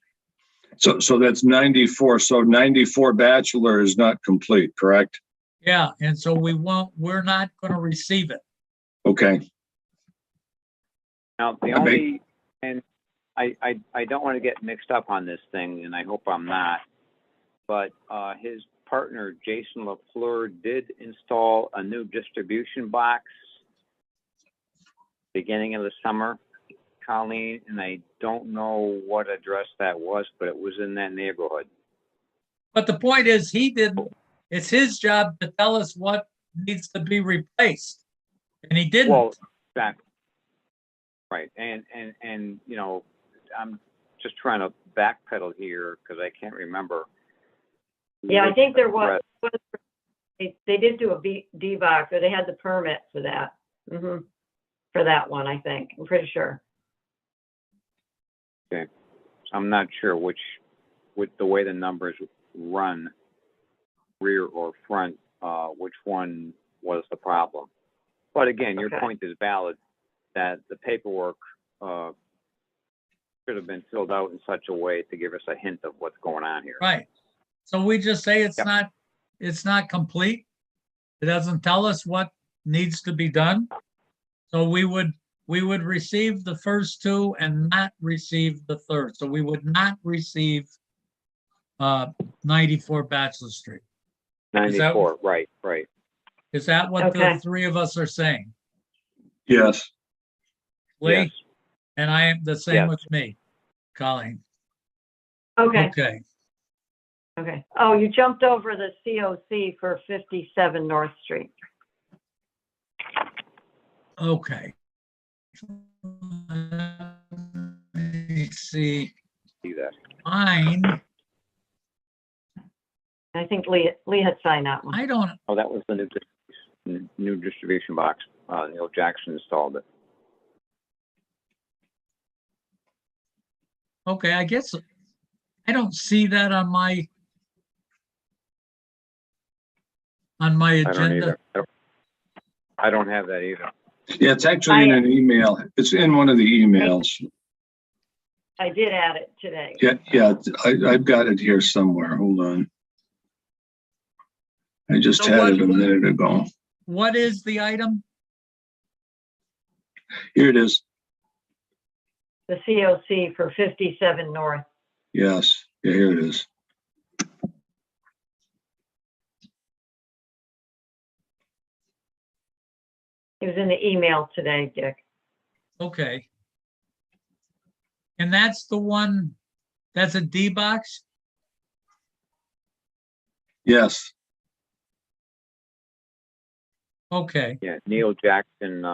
So that's 94. So 94 bachelor is not complete, correct? Yeah, and so we're not going to receive it. Okay. Now, the only, and I don't want to get mixed up on this thing, and I hope I'm not, but his partner, Jason LaFleur, did install a new distribution box beginning of the summer, Colleen, and I don't know what address that was, but it was in that neighborhood. But the point is, it's his job to tell us what needs to be replaced. And he didn't. Well, exactly. Right. And you know, I'm just trying to backpedal here because I can't remember. Yeah, I think there was, they did do a D-box, or they had the permit for that. For that one, I think. I'm pretty sure. Okay. I'm not sure with the way the numbers run, rear or front, which one was the problem. But again, your point is valid that the paperwork should have been filled out in such a way to give us a hint of what's going on here. Right. So we just say it's not complete. It doesn't tell us what needs to be done. So we would receive the first two and not receive the third. So we would not receive 94 Bachelor Street. 94, right. Is that what the three of us are saying? Yes. Lee? Yes. And I am the same with me, Colleen. Okay. Oh, you jumped over the COC for 57 North Street. Okay. Let me see. See that. Mine, I think Lee had signed that one. I don't, Oh, that was the new distribution box. Neil Jackson installed it. okay, I guess I don't see that on my agenda. I don't have that either. Yeah, it's actually in an email. It's in one of the emails. I did add it today. Yeah, I've got it here somewhere. Hold on. I just had it a minute ago. What is the item? Here it is. The COC for 57 North. Yes. Yeah, here it is. It was in the email today, Dick. Okay. And that's the one, that's a D box? Yes. Okay, Yeah, Neil Jackson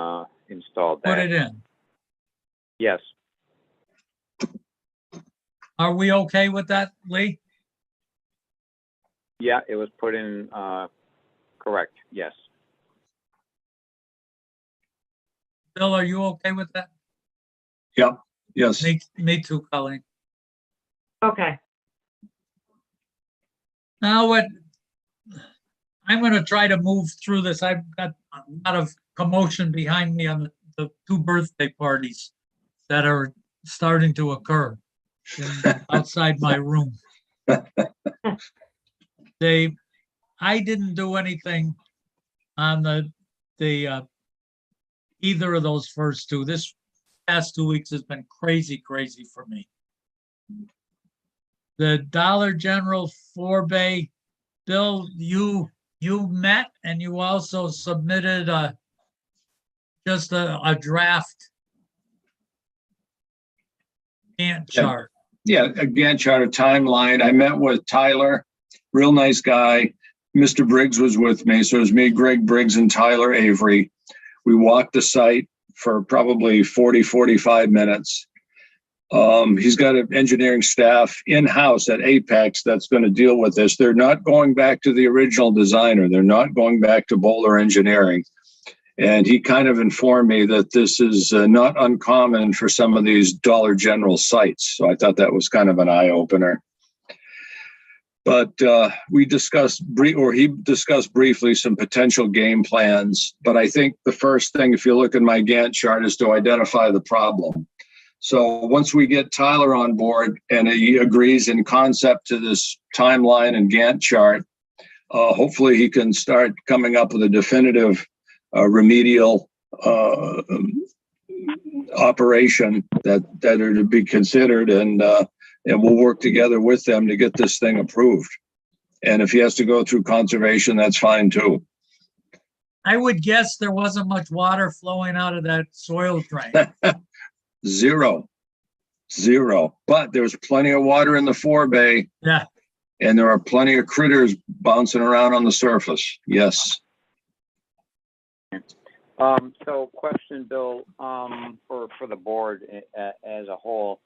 installed that. put it in. Yes. Are we okay with that, Lee? Yeah, it was put in correct. Yes. Bill, are you okay with that? Yep. Yes. Me too, Colleen. Okay. Now what? I'm going to try to move through this. I've got a lot of commotion behind me on the two birthday parties that are starting to occur outside my room. I didn't do anything on the either of those first two. This past 2 weeks has been crazy for me. The Dollar General 4-bay, Bill, you met and you also submitted just a draft Gantt chart. Yeah, a Gantt chart, a timeline. I met with Tyler, real nice guy. Mr. Briggs was with me. So it was me, Greg Briggs, and Tyler Avery. We walked the site for probably 45 minutes. He's got an engineering staff in-house at Apex that's going to deal with this. They're not going back to the original designer. They're not going back to Boulder Engineering. And he kind of informed me that this is not uncommon for some of these Dollar General sites. So I thought that was kind of an eye-opener. But he discussed briefly some potential game plans. But I think the first thing, if you look at my Gantt chart, is to identify the problem. So once we get Tyler on board and he agrees in concept to this timeline and Gantt chart, hopefully he can start coming up with a definitive remedial operation that are to be considered, and we'll work together with them to get this thing approved. And if he has to go through conservation, that's fine too. I would guess there wasn't much water flowing out of that soil drain. Zero. But there's plenty of water in the forebay. Yeah. And there are plenty of critters bouncing around on the surface. Yes. So question, Bill, for the board as a whole,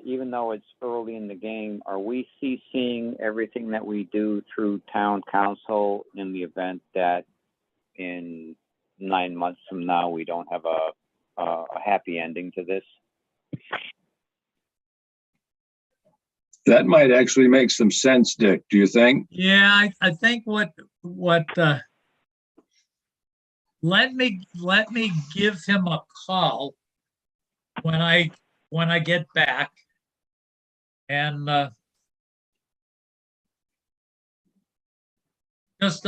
even though it's early in the game, are we CCing everything that we do through town council in the event that in 9 months from now, we don't have a happy ending to this? That might actually make some sense, Dick. Do you think? Yeah, I think what let me give him a call when I get back, and just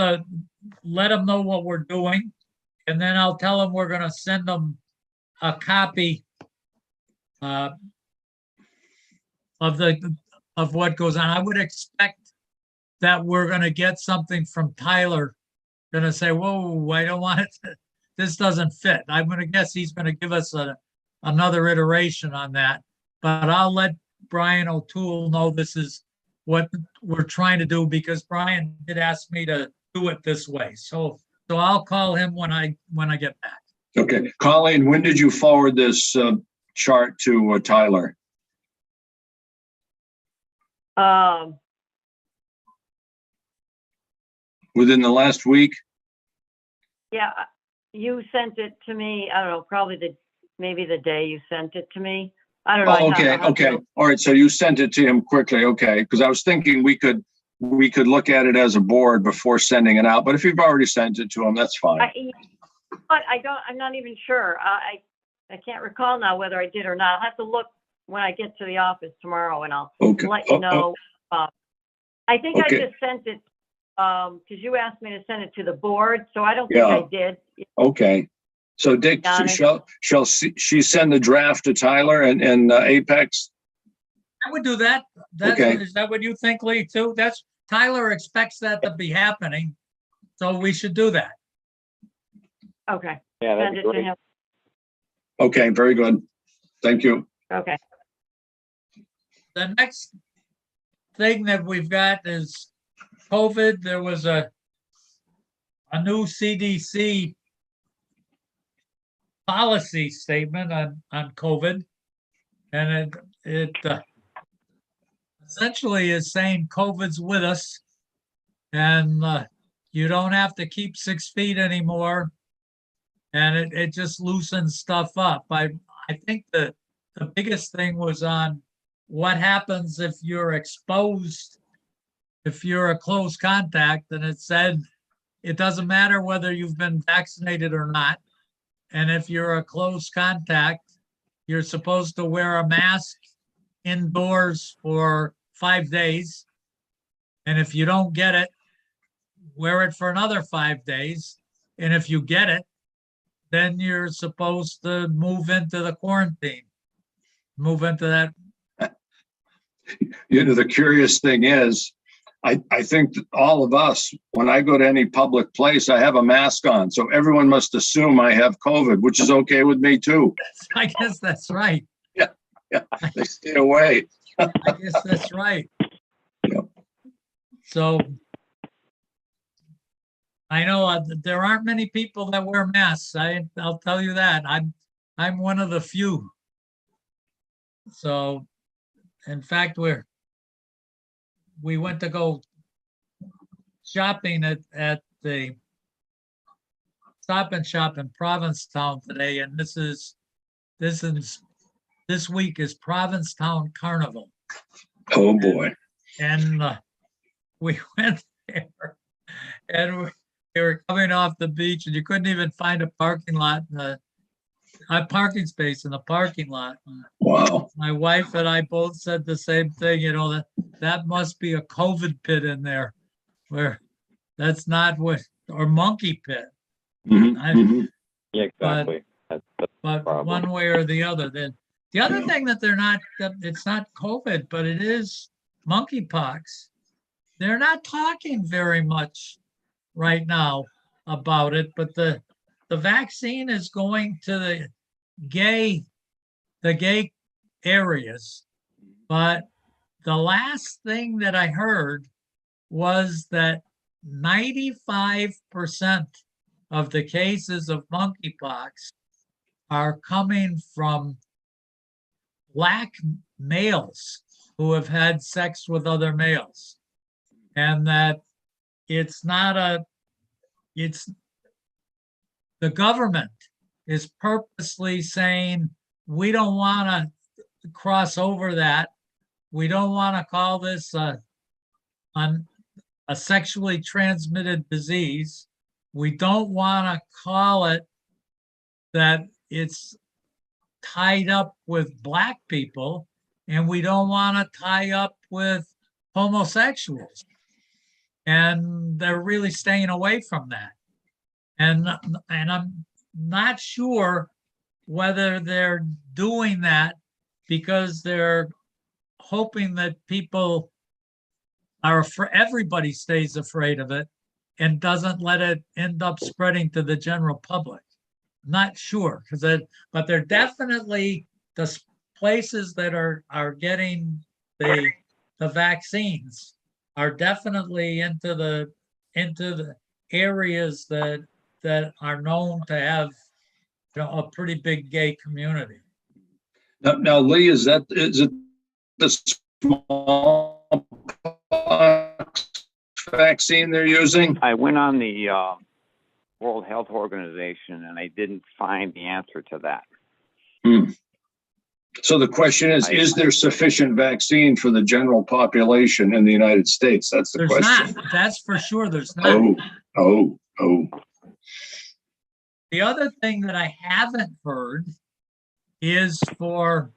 let him know what we're doing, and then I'll tell him we're gonna send him a copy of what goes on. I would expect that we're gonna get something from Tyler, gonna say, whoa, I don't want it, this doesn't fit. I'm gonna guess he's gonna give us another iteration on that, but I'll let Brian O'Toole know this is what we're trying to do, because Brian did ask me to do it this way. So I'll call him when I get back. Okay. Colleen, when did you forward this chart to Tyler? Within the last week? Yeah, you sent it to me, I don't know, probably maybe the day you sent it to me. I don't know. Oh, okay. All right. So you sent it to him quickly. Okay. Because I was thinking we could look at it as a board before sending it out. But if you've already sent it to him, that's fine. But I'm not even sure. I can't recall now whether I did or not. I'll have to look when I get to the office tomorrow, and I'll let you know. I think I just sent it because you asked me to send it to the board, so I don't think I did. Okay. So Dick, shall she send the draft to Tyler and Apex? I would do that. Is that what you think, Lee, too? Tyler expects that to be happening, so we should do that. Okay. Yeah, send it to him. Okay, very good. Thank you. Okay. The next thing that we've got is COVID. There was a new CDC policy statement on COVID, and it essentially is saying COVID's with us, and you don't have to keep 6 feet anymore, and it just loosens stuff up. I think the biggest thing was on what happens if you're exposed, if you're a close contact, and it said it doesn't matter whether you've been vaccinated or not. And if you're a close contact, you're supposed to wear a mask indoors for 5 days. And if you don't get it, wear it for another 5 days. And if you get it, then you're supposed to move into the quarantine, move into that. You know, the curious thing is, I think that all of us, when I go to any public place, I have a mask on. So everyone must assume I have COVID, which is okay with me too. I guess that's right. Yeah, they stay away. I guess that's right. Yep. So I know there aren't many people that wear masks. I'll tell you that. I'm one of the few. So, in fact, we went to go shopping at the Stop and Shop in Provincetown today, and this week is Provincetown Carnival. Oh boy. And we went there and we were coming off the beach and you couldn't even find a parking lot, a parking space in the parking lot. Wow. My wife and I both said the same thing, that must be a COVID pit in there where that's not what, or monkey pit. Mhm, I- mhm. Yeah, exactly. That's But problem. one way or the other, then the other thing that that it's not COVID, but it is monkeypox. They're not talking very much right now about it, but the vaccine is going to the gay areas. But the last thing that I heard was that 95% of the cases of monkeypox are coming from Black males who have had sex with other males. And that it's the government is purposely saying, we don't want to cross over that. We don't want to call this a sexually transmitted disease. We don't want to call it that it's tied up with Black people, and we don't want to tie up with homosexuals. And they're really staying away from that. And I'm not sure whether they're doing that because they're hoping that people everybody stays afraid of it and doesn't let it end up spreading to the general public. Not sure, but they're definitely the places that are getting the vaccines are definitely into the areas that are known to have a pretty big gay community. Now, Lee, is it the smallpox vaccine they're using? I went on the World Health Organization and I didn't find the answer to that. So the question is there sufficient vaccine for the general population in the United States? That's the question. Not. That's for sure. There's not. Oh. The other thing that I haven't heard is for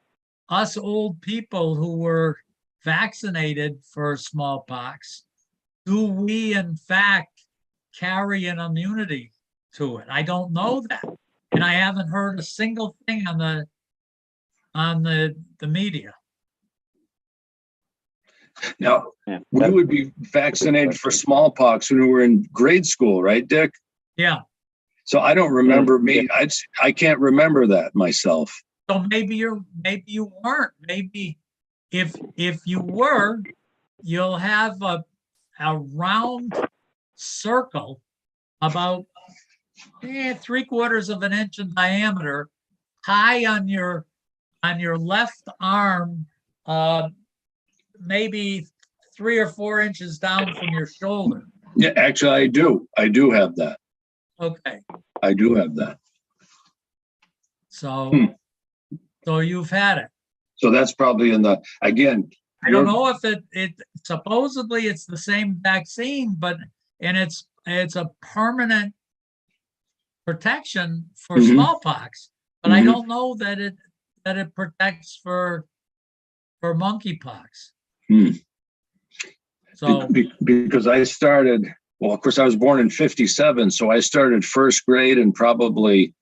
us old people who were vaccinated for smallpox, do we in fact carry an immunity to it? I don't know that. And I haven't heard a single thing on the media. Now, we would be vaccinated for smallpox when we were in grade school, right, Dick? Yeah. So I don't remember I can't remember that myself. So maybe you weren't. Maybe if you were, you'll have a round circle about 3/4 of an inch in diameter, high on your left arm, maybe 3 or 4 inches down from your shoulder. Yeah, actually, I do have that. Okay. I do have that. So, so you've had it. So that's probably again. I don't know if it supposedly it's the same vaccine, and it's a permanent protection for smallpox, but I don't know that it protects for monkeypox. So because I started, well, of course, I was born in 57, so I started first grade in probably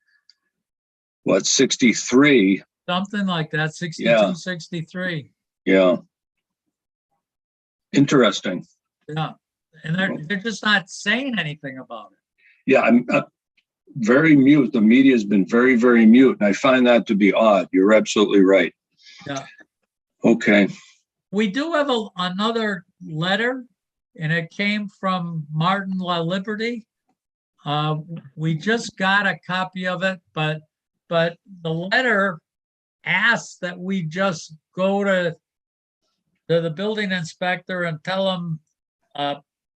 63. Something like that, 62, 63. Yeah. Interesting. Yeah. And they're just not saying anything about it. Yeah, I'm very mute. The media has been very, very mute. And I find that to be odd. You're absolutely right. Yeah. Okay. We do have another letter, and it came from Martin La Liberty. We just got a copy of it, but the letter asks that we just go to the building inspector and tell him,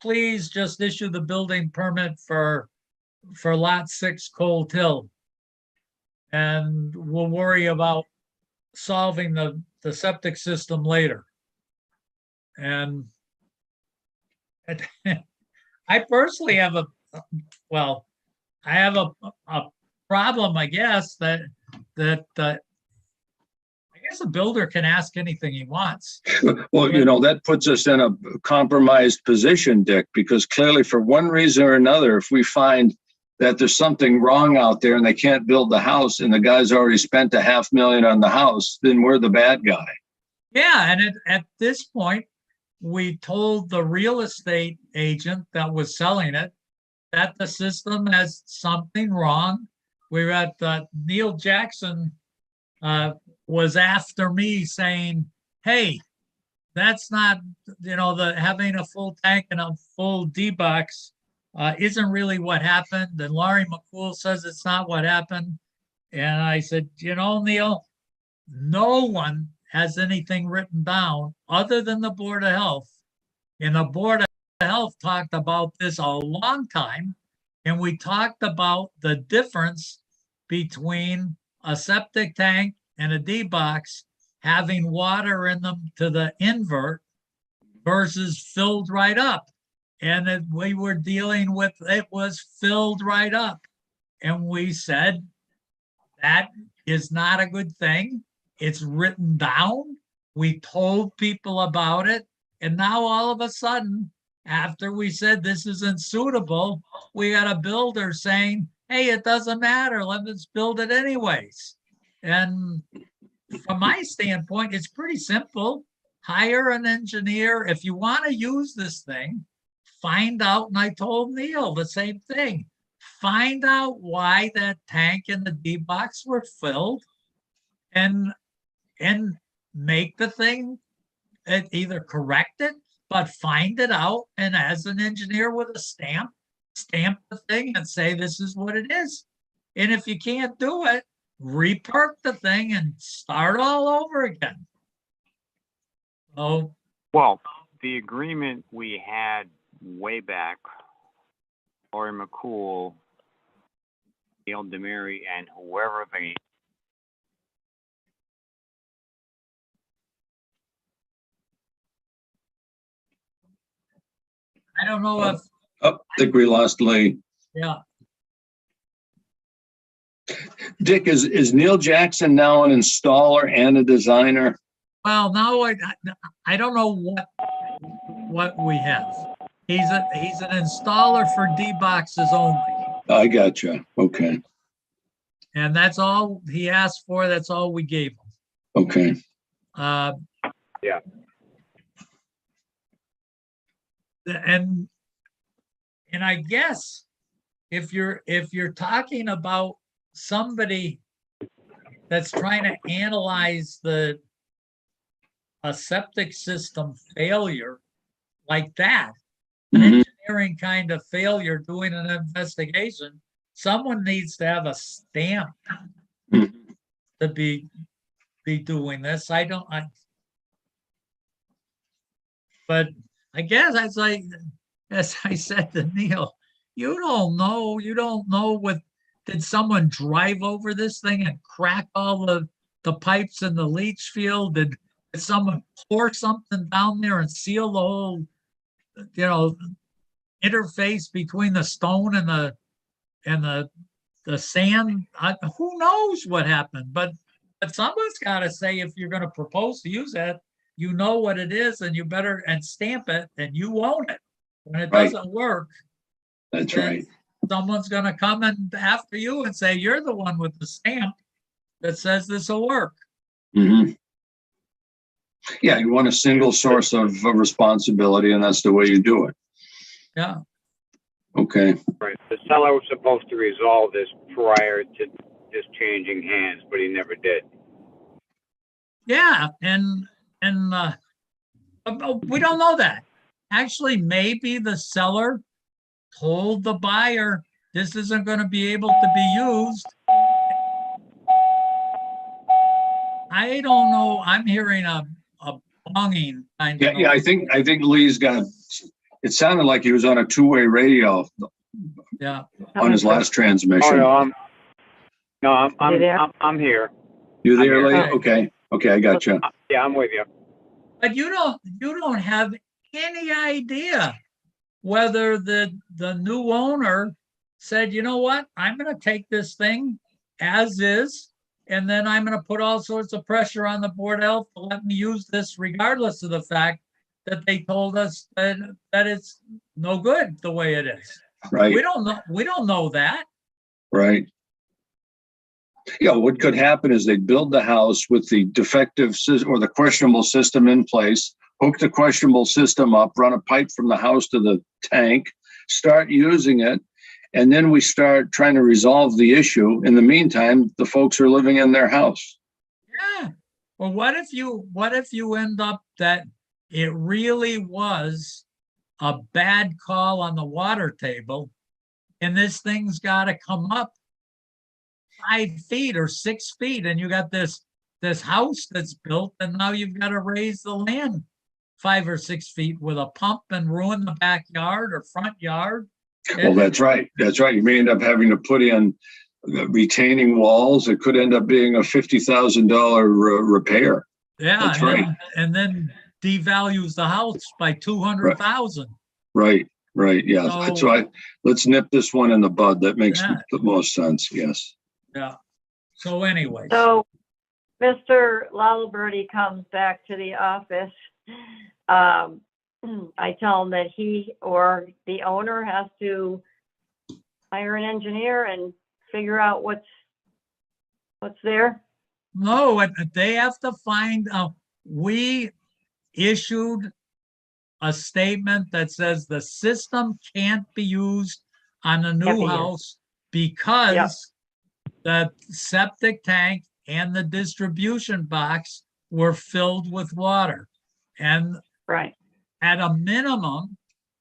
please just issue the building permit for lot 6 Cold Hill. And we'll worry about solving the septic system later. And I personally have well, I have a problem, I guess, that I guess a builder can ask anything he wants. Well, that puts us in a compromised position, Dick, because clearly for one reason or another, if we find that there's something wrong out there and they can't build the house and the guy's already spent $500,000 on the house, then we're the bad guy. Yeah, and at this point, we told the real estate agent that was selling it that the system has something wrong. We're at Neil Jackson was after me saying, hey, that's not, having a full tank and a full D-box isn't really what happened. And Laurie McCool says it's not what happened. And I said, Neil, no one has anything written down other than the Board of Health. And the Board of Health talked about this a long time. And we talked about the difference between a septic tank and a D-box having water in them to the invert versus filled right up. And we were dealing with, it was filled right up. And we said, that is not a good thing. It's written down. We told people about it. And now all of a sudden, after we said this isn't suitable, we got a builder saying, hey, it doesn't matter. Let's build it anyways. And from my standpoint, it's pretty simple. Hire an engineer. If you want to use this thing, find out, and I told Neil the same thing, find out why that tank and the D-box were filled and make the thing, either correct it, but find it out, and as an engineer with a stamp the thing and say, this is what it is. And if you can't do it, reperk the thing and start all over again. Oh, Well, the agreement we had way back, Laurie McCool, Neil Demary, and whoever they I don't know if, I think we lost Lee. yeah. Dick, is Neil Jackson now an installer and a designer? Well, now I don't know what we have. He's an installer for D-boxes only. I gotcha. Okay. And that's all he asked for. That's all we gave him. Okay. Yeah. And I guess if you're talking about somebody that's trying to analyze a septic system failure like that, Mhm. engineering kind of failure, doing an investigation, someone needs to have a stamp Mhm. to be doing this. But I guess as I said to Neil, you don't know did someone drive over this thing and crack all the pipes in the leach field? Did someone pour something down there and seal the whole, interface between the stone and the sand? Who knows what happened? But someone's got to say, if you're going to propose to use that, you know what it is, and you better stamp it, and you own it. When it Right. doesn't work, That's then right. someone's going to come in after you and say, you're the one with the stamp that says this will work. Mhm. Yeah, you want a single source of responsibility, and that's the way you do it. Yeah. Okay. Right. The seller was supposed to resolve this prior to this changing hands, but he never did. Yeah. And we don't know that. Actually, maybe the seller told the buyer, this isn't going to be able to be used. I don't know. I'm hearing a bonging kind of. Yeah. I think Lee's got. It sounded like he was on a two-way radio. Yeah. On his last transmission. Oh, no, You there? I'm here. You there, Lee? here. Okay, I got you. Yeah, I'm with you. But you don't have any idea whether the new owner said, you know what, I'm going to take this thing as is, and then I'm going to put all sorts of pressure on the Board of Health to let me use this regardless of the fact that they told us that it's no good the way it is. Right, We don't know that. right. Yeah, what could happen is they build the house with the defective system or the questionable system in place, hook the questionable system up, run a pipe from the house to the tank, start using it, and then we start trying to resolve the issue. In the meantime, the folks are living in their house. Yeah. Well, what if you end up that it really was a bad call on the water table, and this thing's got to come up 5 feet or 6 feet, and you got this house that's built, and now you've got to raise the land 5 or 6 feet with a pump and ruin the backyard or front yard. Well, that's right. That's right. You may end up having to put in retaining walls. It could end up being a $50,000 repair. Yeah, That's right. And then devalues the house by 200,000. Right. Yeah. So- That's why let's nip this one in the bud. That makes Yeah. the most sense. Yes. Yeah. So anyways, So Mr. Lalaberty comes back to the office. I tell him that he or the owner has to hire an engineer and figure out what's there. no, they have to find out. We issued a statement that says the system can't be used on the Can't be new used. house because the septic tank and the distribution box were filled with water. And Right. at a minimum,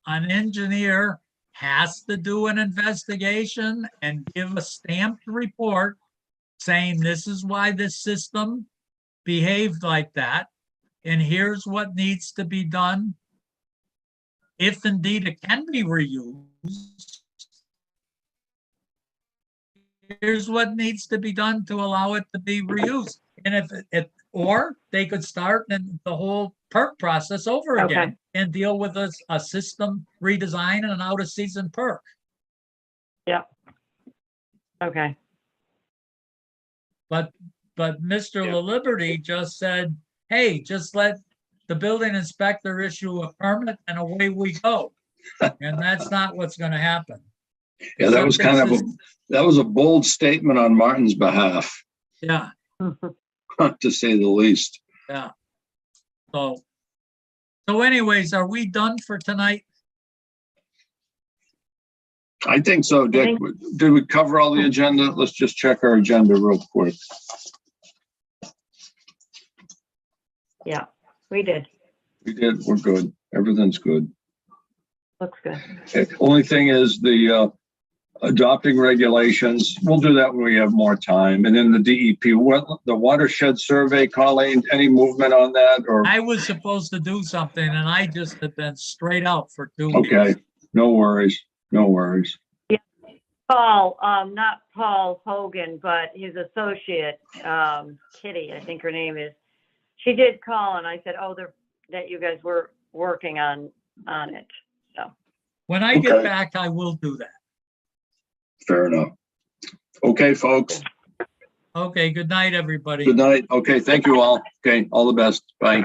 an engineer has to do an investigation and give a stamped report saying this is why this system behaved like that, and here's what needs to be done if indeed it can be reused. Here's what needs to be done to allow it to be reused. And if it, or they could start and the whole perk process over again and deal with a system redesign and an out of season perk. Okay. But Mr. LaLiberty just said, hey, just let the building inspector issue a permit and away we go. And that's not what's going to happen. Yeah, that was kind of that was a bold statement on Martin's behalf, Yeah, to say the least. yeah. So anyways, are we done for tonight? I think so, Dick. Did we cover all the agenda? Let's just check our agenda real quick. Yeah, we did. We did. We're good. Everything's good. Looks good. Okay. Only thing is the adopting regulations. We'll do that when we have more time. And then the DEP, the watershed survey, Colleen, any movement on that? Or I was supposed to do something and I just have been straight out for 2 weeks. okay, no worries. No worries. Paul, not Paul Hogan, but his associate, Kitty, I think her name is. She did call and I said, that you guys were working on it. So When I get back, I will do that. Fair enough. Okay, folks. Okay, good night, everybody. Good night. Okay, thank you all. Okay, all the best. Bye.